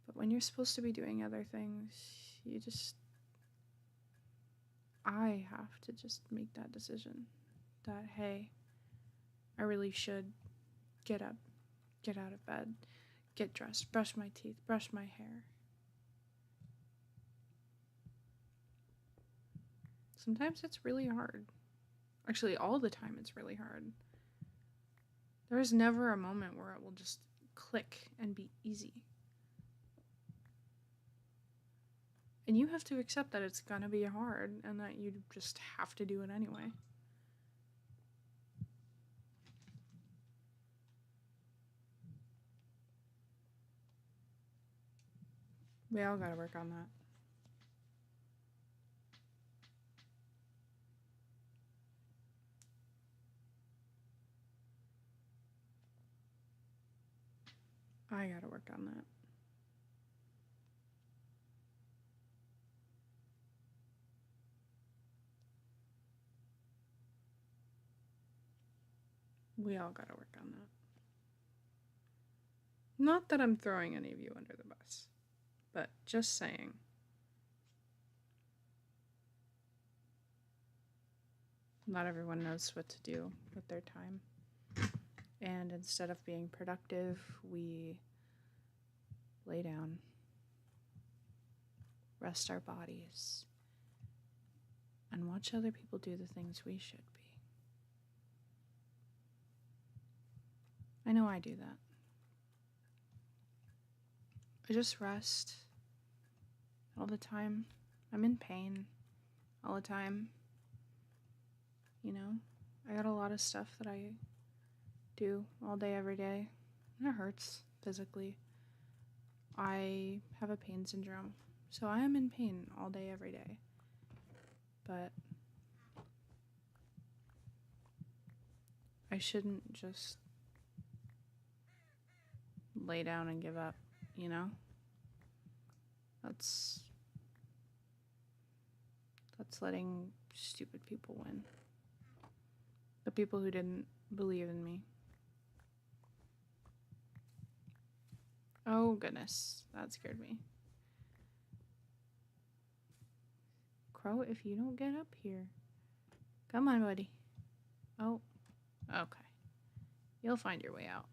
But when you're supposed to be doing other things, I have to just make that decision that, hey, I really should get up, get out of bed, get dressed, brush my teeth, brush my hair. Sometimes it's really hard. Actually, all the time it's really hard. There is never a moment where it will just click and be easy. And you have to accept that it's gonna be hard and that you just have to do it anyway. We all gotta work on that. I gotta work on that. We all gotta work on that. Not that I'm throwing any of you under the bus, but just saying. Not everyone knows what to do with their time. And instead of being productive, we lay down, rest our bodies, and watch other people do the things we should be. I know I do that. I just rest all the time. I'm in pain all the time. You know, I got a lot of stuff that I do all day, every day, and it hurts physically. I have a pain syndrome, so I am in pain all day, every day. But I shouldn't just lay down and give up, you know? That's letting stupid people win. The people who didn't believe in me. Oh goodness, that scared me. Crow, if you don't get up here. Come on, buddy. Oh, okay. You'll find your way out.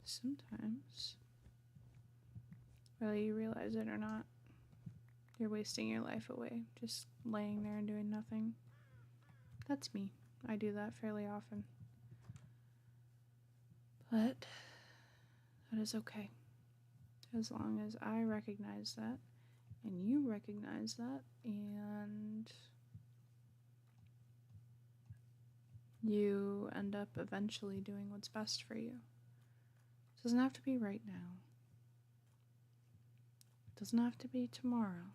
Sometimes, whether you realize it or not, you're wasting your life away just laying there and doing nothing. That's me. I do that fairly often. But that is okay. As long as I recognize that and you recognize that and you end up eventually doing what's best for you. It doesn't have to be right now. It doesn't have to be tomorrow.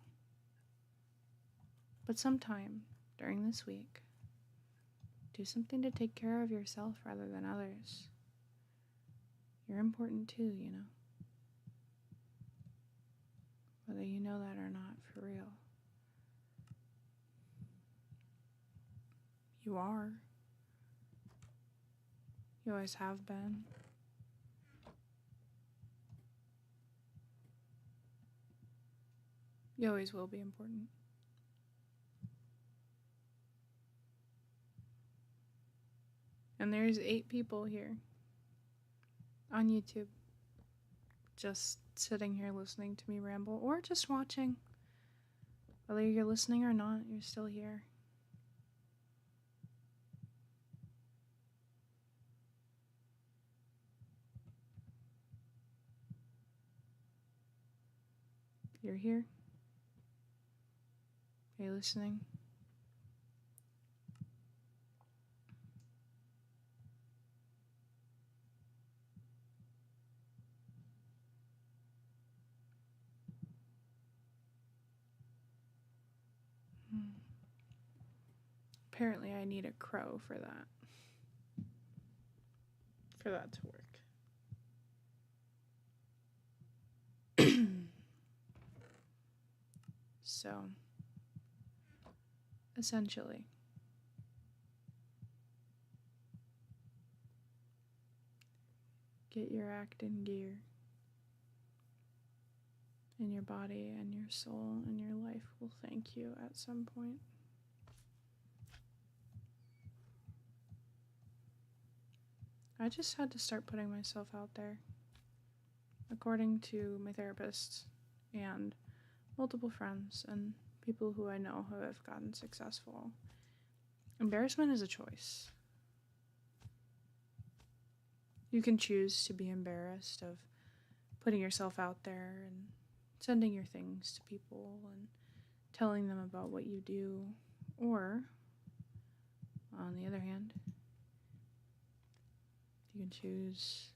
But sometime during this week, do something to take care of yourself rather than others. You're important too, you know. Whether you know that or not, for real. You are. You always have been. You always will be important. And there's 8 people here on YouTube just sitting here listening to me ramble or just watching. Whether you're listening or not, you're still here. You're here. Are you listening? Apparently I need a crow for that. For that to work. So, essentially, get your act in gear. And your body and your soul and your life will thank you at some point. I just had to start putting myself out there. According to my therapist and multiple friends and people who I know who have gotten successful, embarrassment is a choice. You can choose to be embarrassed of putting yourself out there and sending your things to people and telling them about what you do. Or, on the other hand, you can choose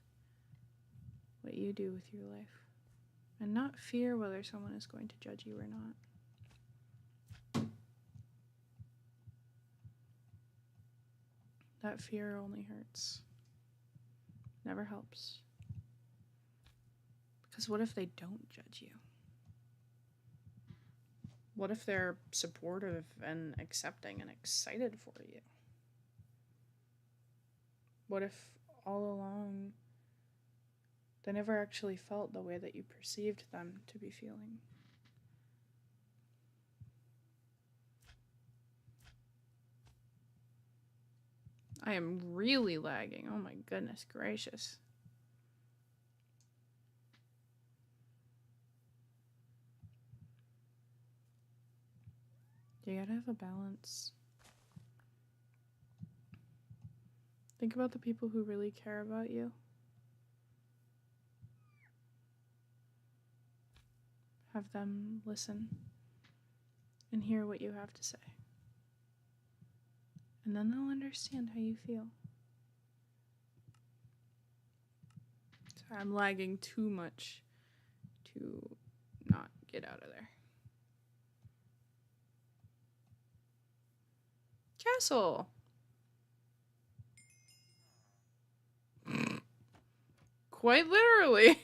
what you do with your life and not fear whether someone is going to judge you or not. That fear only hurts. Never helps. Because what if they don't judge you? What if they're supportive and accepting and excited for you? What if all along they never actually felt the way that you perceived them to be feeling? I am really lagging. Oh my goodness gracious. You gotta have a balance. Think about the people who really care about you. Have them listen and hear what you have to say. And then they'll understand how you feel. Sorry, I'm lagging too much to not get out of there. Castle! Quite literally.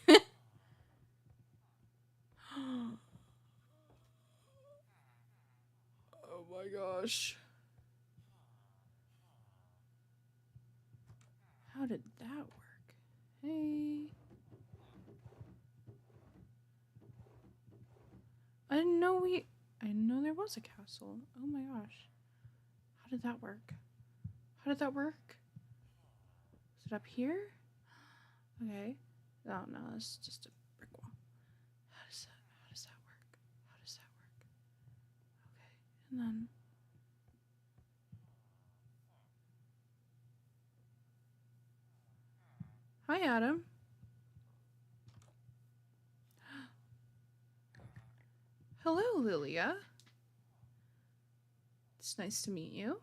Oh my gosh. How did that work? Hey. I didn't know there was a castle. Oh my gosh. How did that work? How did that work? Is it up here? Okay. Oh no, that's just a brick wall. How does that work? How does that work? Okay. And then hi, Adam. Hello, Lilia. It's nice to meet you.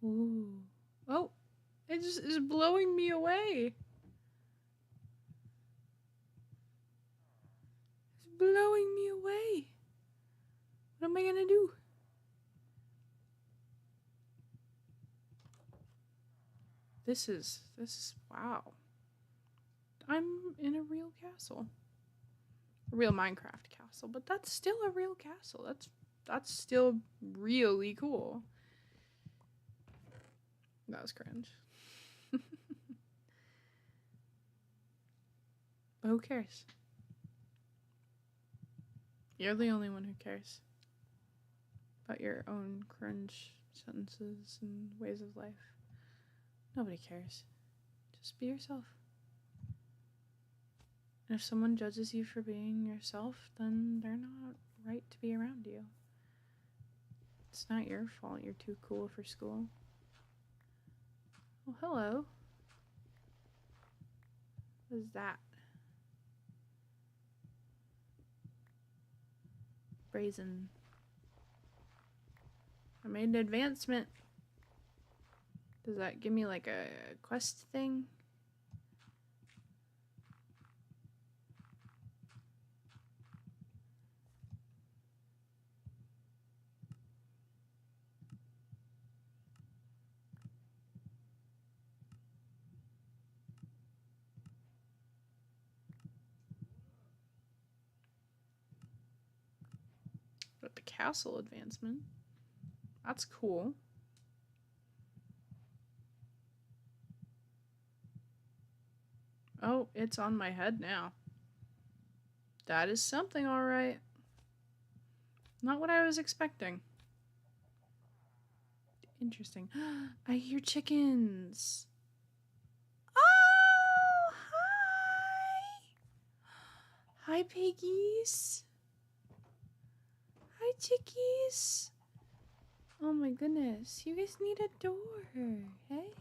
Ooh. Oh, it just is blowing me away. It's blowing me away. What am I gonna do? This is wow. I'm in a real castle. A real Minecraft castle, but that's still a real castle. That's still really cool. That was cringe. But who cares? You're the only one who cares about your own cringe sentences and ways of life. Nobody cares. Just be yourself. And if someone judges you for being yourself, then they're not right to be around you. It's not your fault you're too cool for school. Well, hello. What is that? Brazen. I made an advancement. Does that give me like a quest thing? But the castle advancement. That's cool. Oh, it's on my head now. That is something, alright. Not what I was expecting. Interesting. I hear chickens. Oh, hi. Hi, piggies. Hi, chickies. Oh my goodness. You guys need a door. Hey.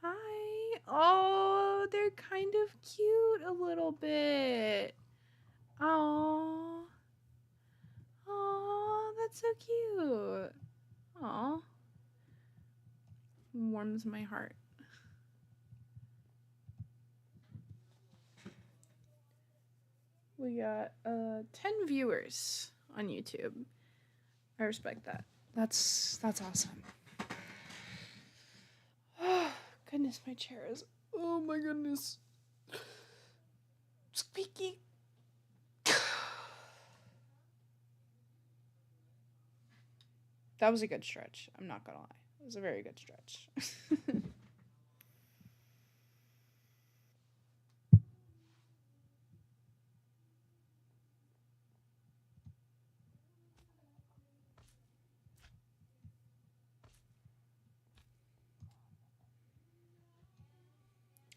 Hi. Oh, they're kind of cute a little bit. Oh. Oh, that's so cute. Oh. Warms my heart. We got 10 viewers on YouTube. I respect that. That's awesome. Oh, goodness, my chair is. Oh my goodness. Squeaky. That was a good stretch. I'm not gonna lie. It was a very good stretch.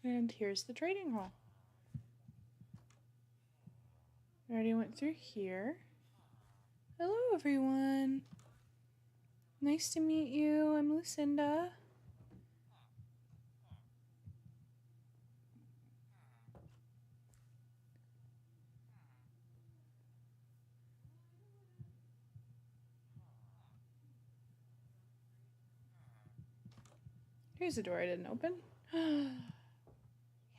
And here's the trading hall. I already went through here. Hello, everyone. Nice to meet you. I'm Lucinda. Here's a door I didn't open.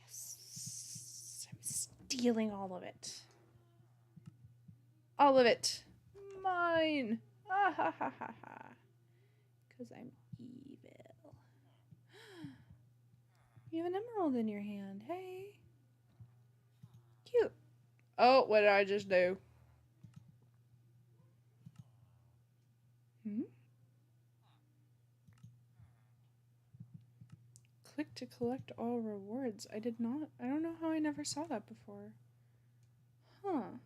Yes. I'm stealing all of it. All of it. Mine. Ah ha ha ha ha. Because I'm evil. You have an emerald in your hand. Hey. Cute. Oh, what did I just do? Hmm? Click to collect all rewards. I did not. I don't know how I never saw that before. Huh.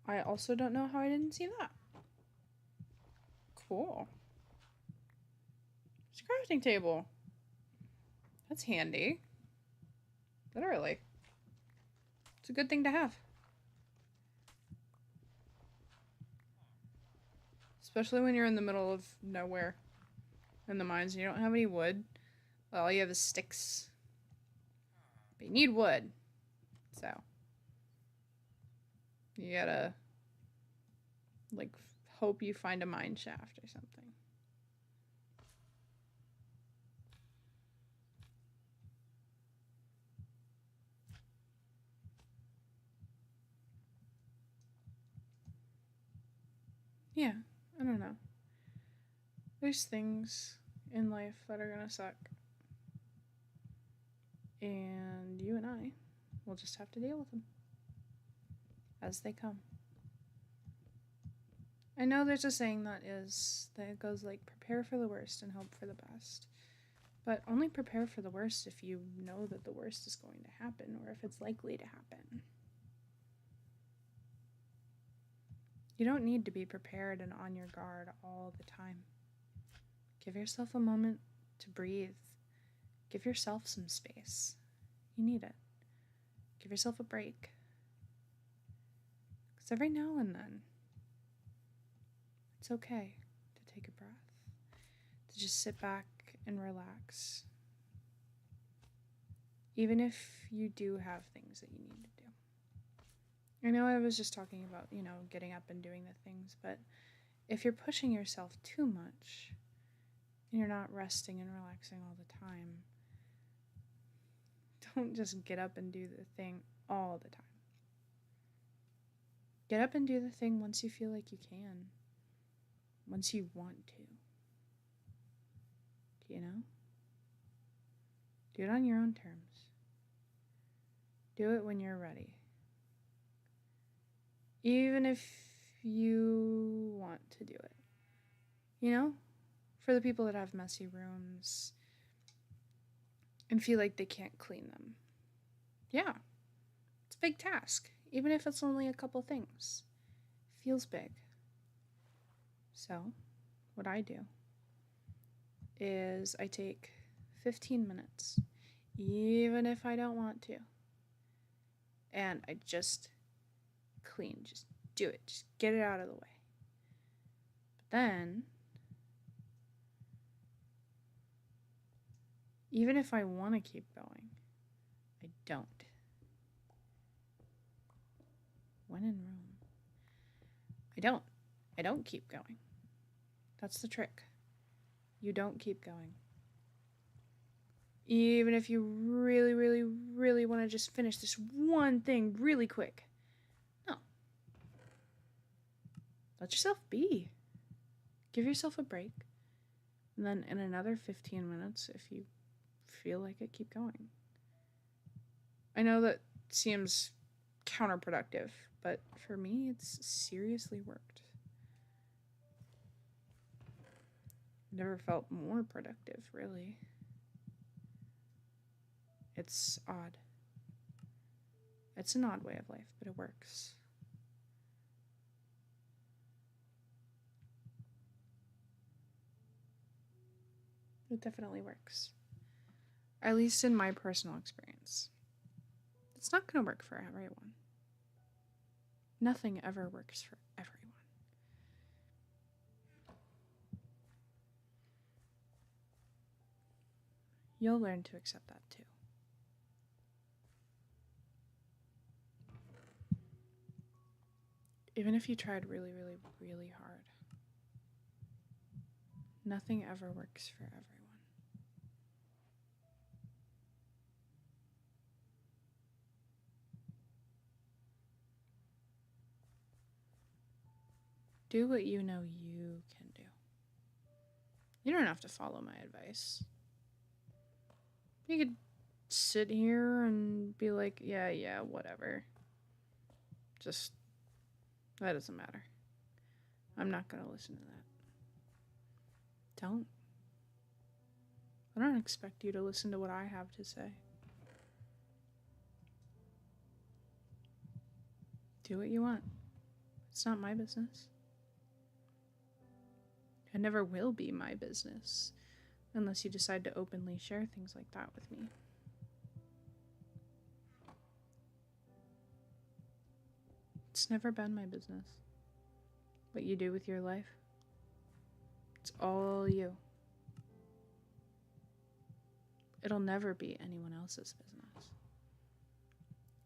I also don't know how I didn't see that. Cool. It's a crafting table. That's handy. Literally. It's a good thing to have. Especially when you're in the middle of nowhere in the mines and you don't have any wood. Well, all you have is sticks. But you need wood. So. You gotta, like, hope you find a mine shaft or something. Yeah, I don't know. There's things in life that are gonna suck. And you and I will just have to deal with them as they come. I know there's a saying that goes like, prepare for the worst and hope for the best. But only prepare for the worst if you know that the worst is going to happen or if it's likely to happen. You don't need to be prepared and on your guard all the time. Give yourself a moment to breathe. Give yourself some space. You need it. Give yourself a break. Because every now and then, it's okay to take a breath, to just sit back and relax. Even if you do have things that you need to do. I know I was just talking about, getting up and doing the things, but if you're pushing yourself too much and you're not resting and relaxing all the time, don't just get up and do the thing all the time. Get up and do the thing once you feel like you can, once you want to. Do it on your own terms. Do it when you're ready. Even if you want to do it. For the people that have messy rooms and feel like they can't clean them. Yeah, it's a big task, even if it's only a couple things. It feels big. So, what I do is I take 15 minutes, even if I don't want to, and I just clean. Just do it. Just get it out of the way. But then, even if I want to keep going, I don't. When in Rome, I don't. I don't keep going. That's the trick. You don't keep going. Even if you really, really, really want to just finish this one thing really quick. No. Let yourself be. Give yourself a break. And then in another 15 minutes, if you feel like it, keep going. I know that seems counterproductive, but for me, it's seriously worked. Never felt more productive, really. It's odd. It's an odd way of life, but it works. It definitely works. At least in my personal experience. It's not going to work for everyone. Nothing ever works for everyone. You'll learn to accept that too. Even if you tried really, really, really hard, nothing ever works for everyone. Do what you know you can do. You don't have to follow my advice. You could sit here and be like, yeah, whatever. Just, that doesn't matter. I'm not going to listen to that. Don't. I don't expect you to listen to what I have to say. Do what you want. It's not my business. It never will be my business unless you decide to openly share things like that with me. It's never been my business. What you do with your life, it's all you. It'll never be anyone else's business.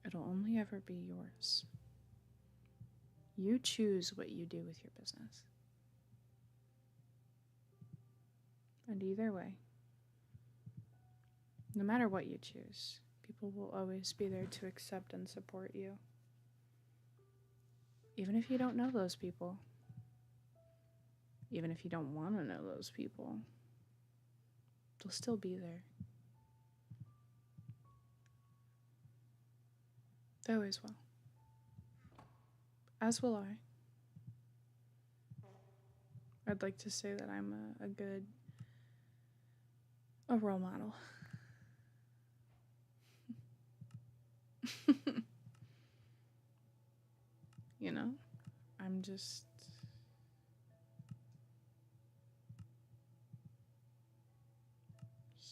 It'll only ever be yours. You choose what you do with your business. And either way, no matter what you choose, people will always be there to accept and support you. Even if you don't know those people. Even if you don't want to know those people. They'll still be there. They always will. As will I. I'd like to say that I'm a role model. You know, I'm just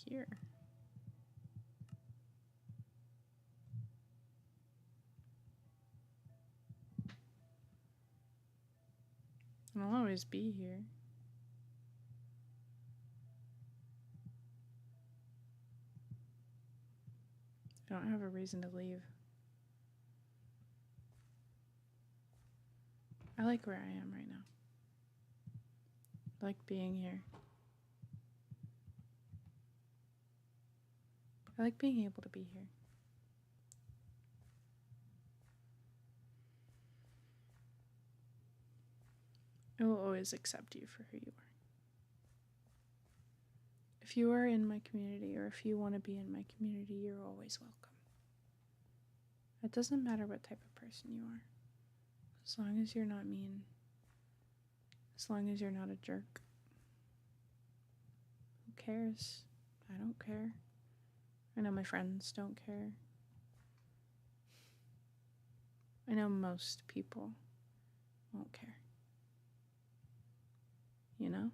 here. And I'll always be here. I don't have a reason to leave. I like where I am right now. I like being here. I like being able to be here. I will always accept you for who you are. If you are in my community or if you want to be in my community, you're always welcome. It doesn't matter what type of person you are. As long as you're not mean. As long as you're not a jerk. cares? I don't care. I know my friends don't care. I know most people won't care. You know?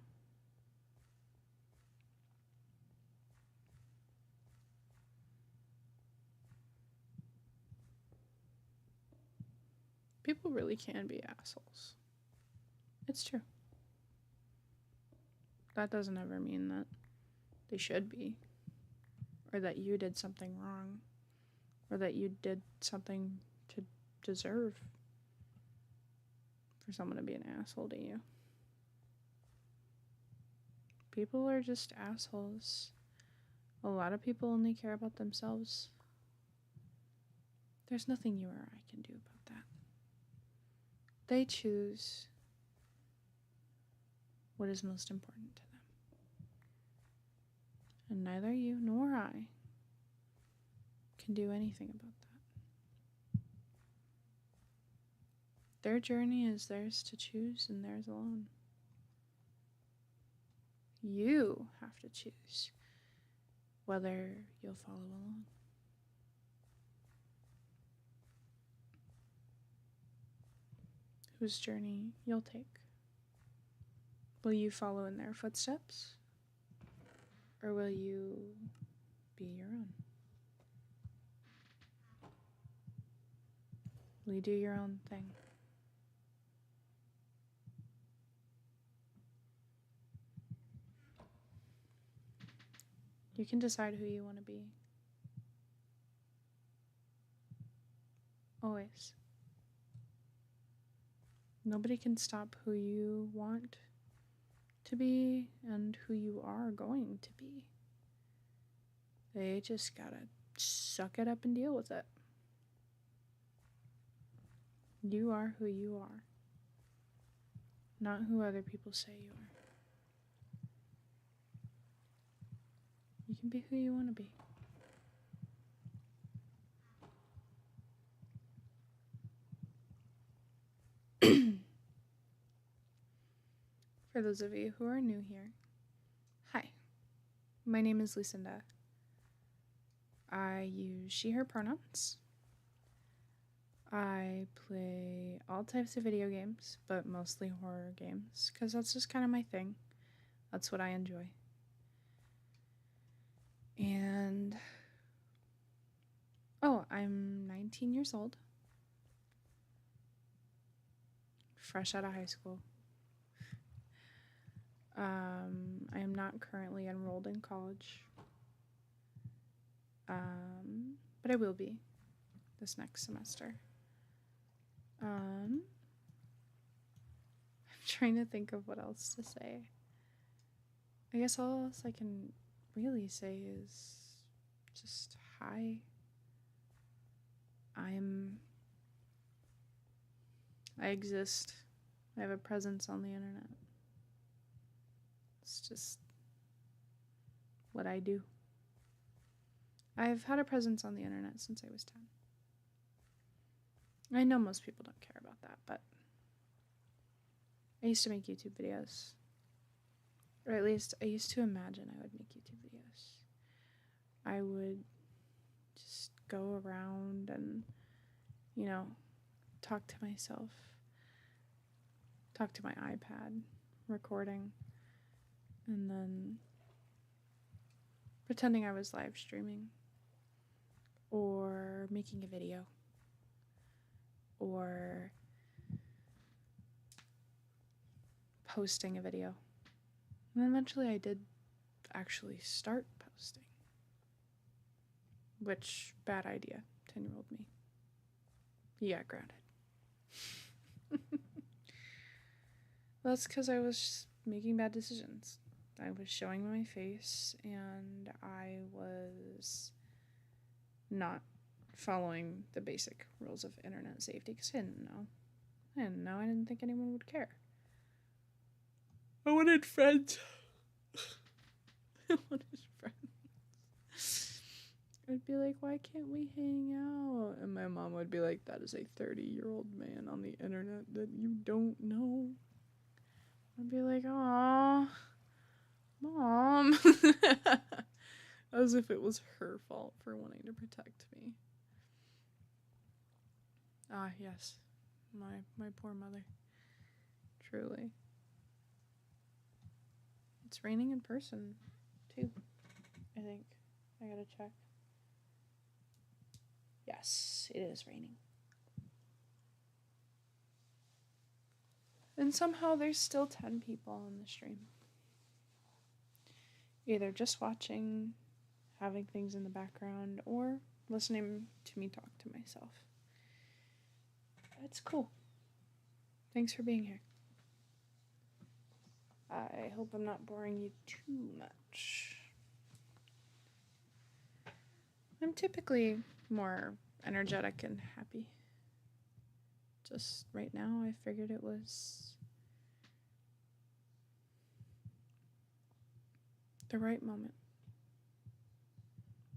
People really can be assholes. It's true. That doesn't ever mean that they should be, or that you did something wrong, or that you did something to deserve for someone to be an asshole to you. People are just assholes. A lot of people only care about themselves. There's nothing you or I can do about that. They choose what is most important to them. And neither you nor I can do anything about that. Their journey is theirs to choose and theirs alone. You have to choose whether you'll follow along. Whose journey you'll take. Will you follow in their footsteps? Or will you be your own? Will you do your own thing? You can decide who you want to be. Always. Nobody can stop who you want to be and who you are going to be. They just gotta suck it up and deal with it. You are who you are, not who other people say you are. You can be who you want to be. For those of you who are new here, hi, my name is Lucinda. I use she, her pronouns. I play all types of video games, but mostly horror games, because that's just kind of my thing. That's what I enjoy. And, I'm 19 years old. Fresh out of high school. I am not currently enrolled in college. But I will be this next semester. I'm trying to think of what else to say. I guess all else I can really say is just hi. I exist. I have a presence on the internet. It's just what I do. I've had a presence on the internet since I was 10. I know most people don't care about that, but I used to make YouTube videos. Or at least I used to imagine I would make YouTube videos. I would just go around and, talk to myself. Talk to my iPad, recording, and then pretending I was live streaming. Or making a video. Or posting a video. And eventually I did actually start posting. Which, bad idea, 10-year-old me. He got grounded. That's because I was making bad decisions. I was showing my face, and I was not following the basic rules of internet safety because I didn't know. I didn't think anyone would care. I wanted friends. I wanted friends. I'd be like, why can't we hang out? And my mom would be like, that is a 30-year-old man on the internet that you don't know. I'd be like, aw, Mom. As if it was her fault for wanting to protect me. Ah, yes. My poor mother. Truly. It's raining in person, too. I think. I gotta check. Yes, it is raining. And somehow there's still 10 people on the stream. Either just watching, having things in the background, or listening to me talk to myself. It's cool. Thanks for being here. I hope I'm not boring you too much. I'm typically more energetic and happy. Just right now, I figured it was the right moment.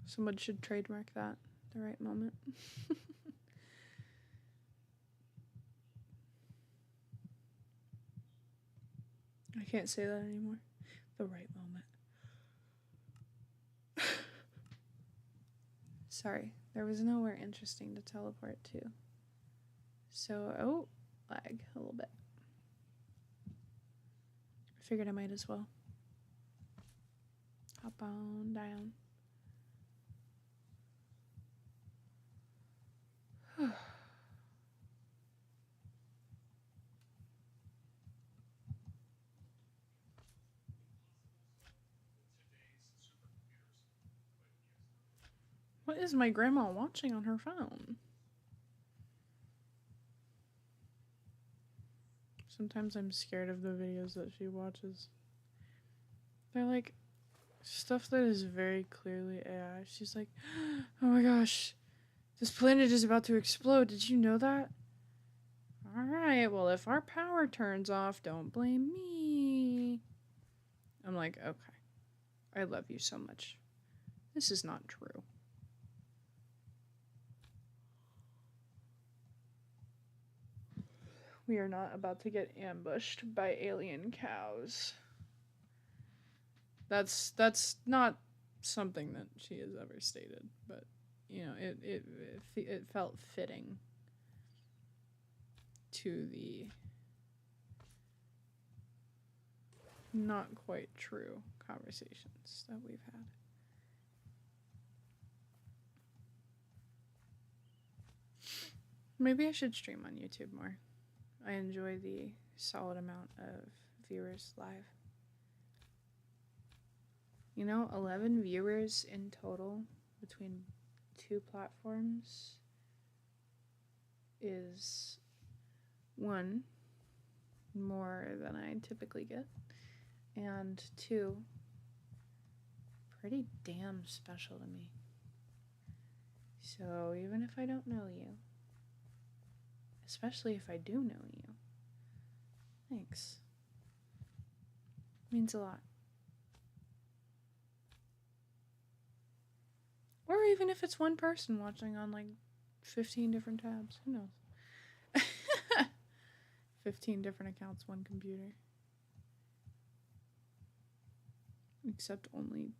Someone should trademark that. The right moment. I can't say that anymore. The right moment. Sorry, there was nowhere interesting to teleport to. So, lag a little bit. I figured I might as well. Hop on down. What is my grandma watching on her phone? Sometimes I'm scared of the videos that she watches. They're like stuff that is very clearly AI. She's like, oh my gosh, this planet is about to explode. Did you know that? Alright, well, if our power turns off, don't blame me. I'm like, okay. I love you so much. This is not true. We are not about to get ambushed by alien cows. That's not something that she has ever stated, but you know, it felt fitting to the not quite true conversations that we've had. Maybe I should stream on YouTube more. I enjoy the solid amount of viewers live. You know, 11 viewers in total between 2 platforms is 1, more than I typically get, and 2, pretty damn special to me. So even if I don't know you, especially if I do know you, thanks. Means a lot. Or even if it's one person watching on like 15 different tabs, who knows? 15 different accounts, one computer. Except only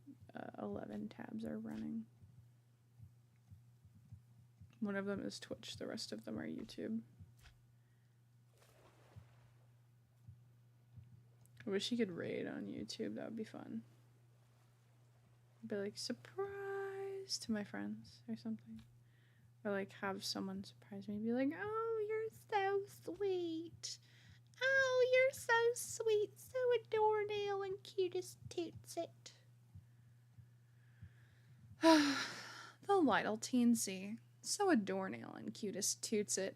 11 tabs are running. One of them is Twitch, the rest of them are YouTube. I wish you could raid on YouTube, that would be fun. Be like, surprise to my friends or something. Or like have someone surprise me and be like, oh, you're so sweet. Oh, you're so sweet, so adorable and cute as Tootsit. The little teensy, so adorable and cute as Tootsit.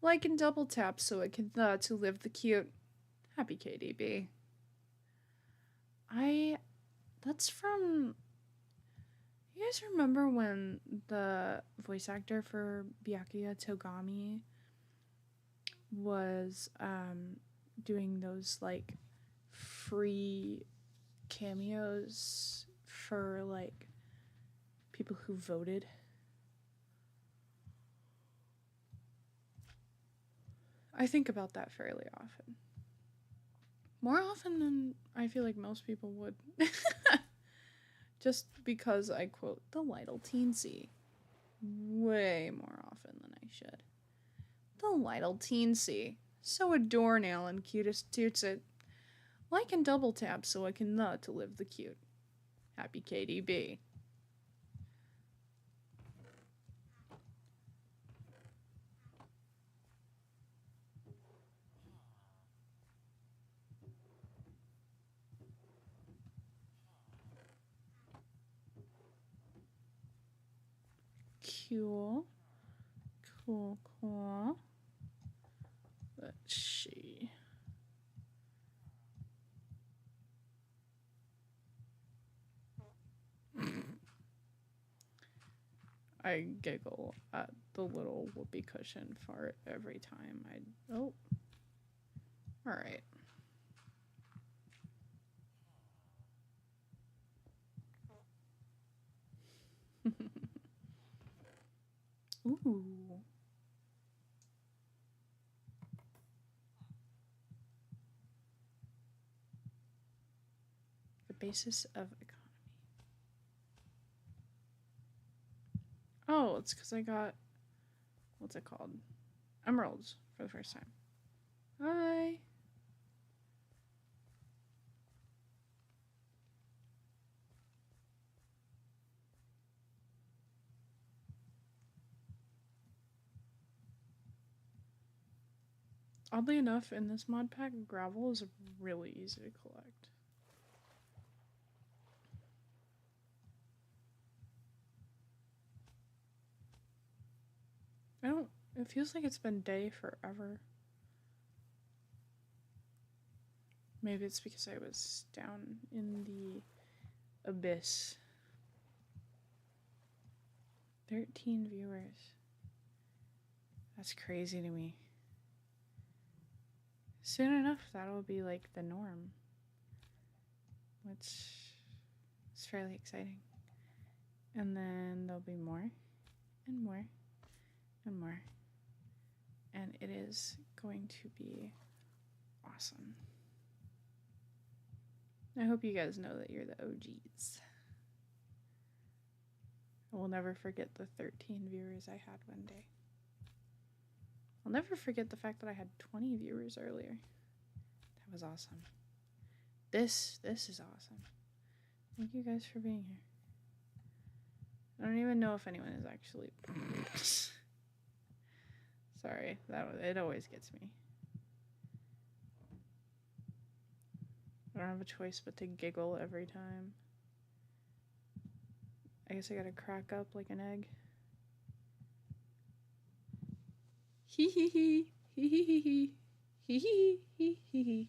Like and double tap so it can to live the cute. Happy KDB. That's from... You guys remember when the voice actor for Byakuya Togami was doing those like free cameos for like people who voted? I think about that fairly often. More often than I feel like most people would. Just because I quote the Lytle Teensy way more often than I should. The Lytle Teensy. So adore nail and cutest toots it. Like and double tap so I can nut to live the cute. Happy KDB. Cool. Cool. Let's see. I giggle at the little whoopee cushion fart every time oh. Alright. Ooh. The basis of economy. Oh, it's because I got, what's it called? Emeralds for the first time. Hi. Oddly enough, in this mod pack, gravel is really easy to collect. It feels like it's been day forever. Maybe it's because I was down in the abyss. 13 viewers. That's crazy to me. Soon enough, that'll be like the norm. Which is fairly exciting. And then there'll be more and more and more. And it is going to be awesome. I hope you guys know that you're the OGs. I will never forget the 13 viewers I had one day. I'll never forget the fact that I had 20 viewers earlier. That was awesome. This is awesome. Thank you guys for being here. I don't even know if anyone is actually... Sorry, it always gets me. I don't have a choice but to giggle every time. I guess I gotta crack up like an egg. Hee hee hee. Hee hee hee hee. Hee hee hee hee.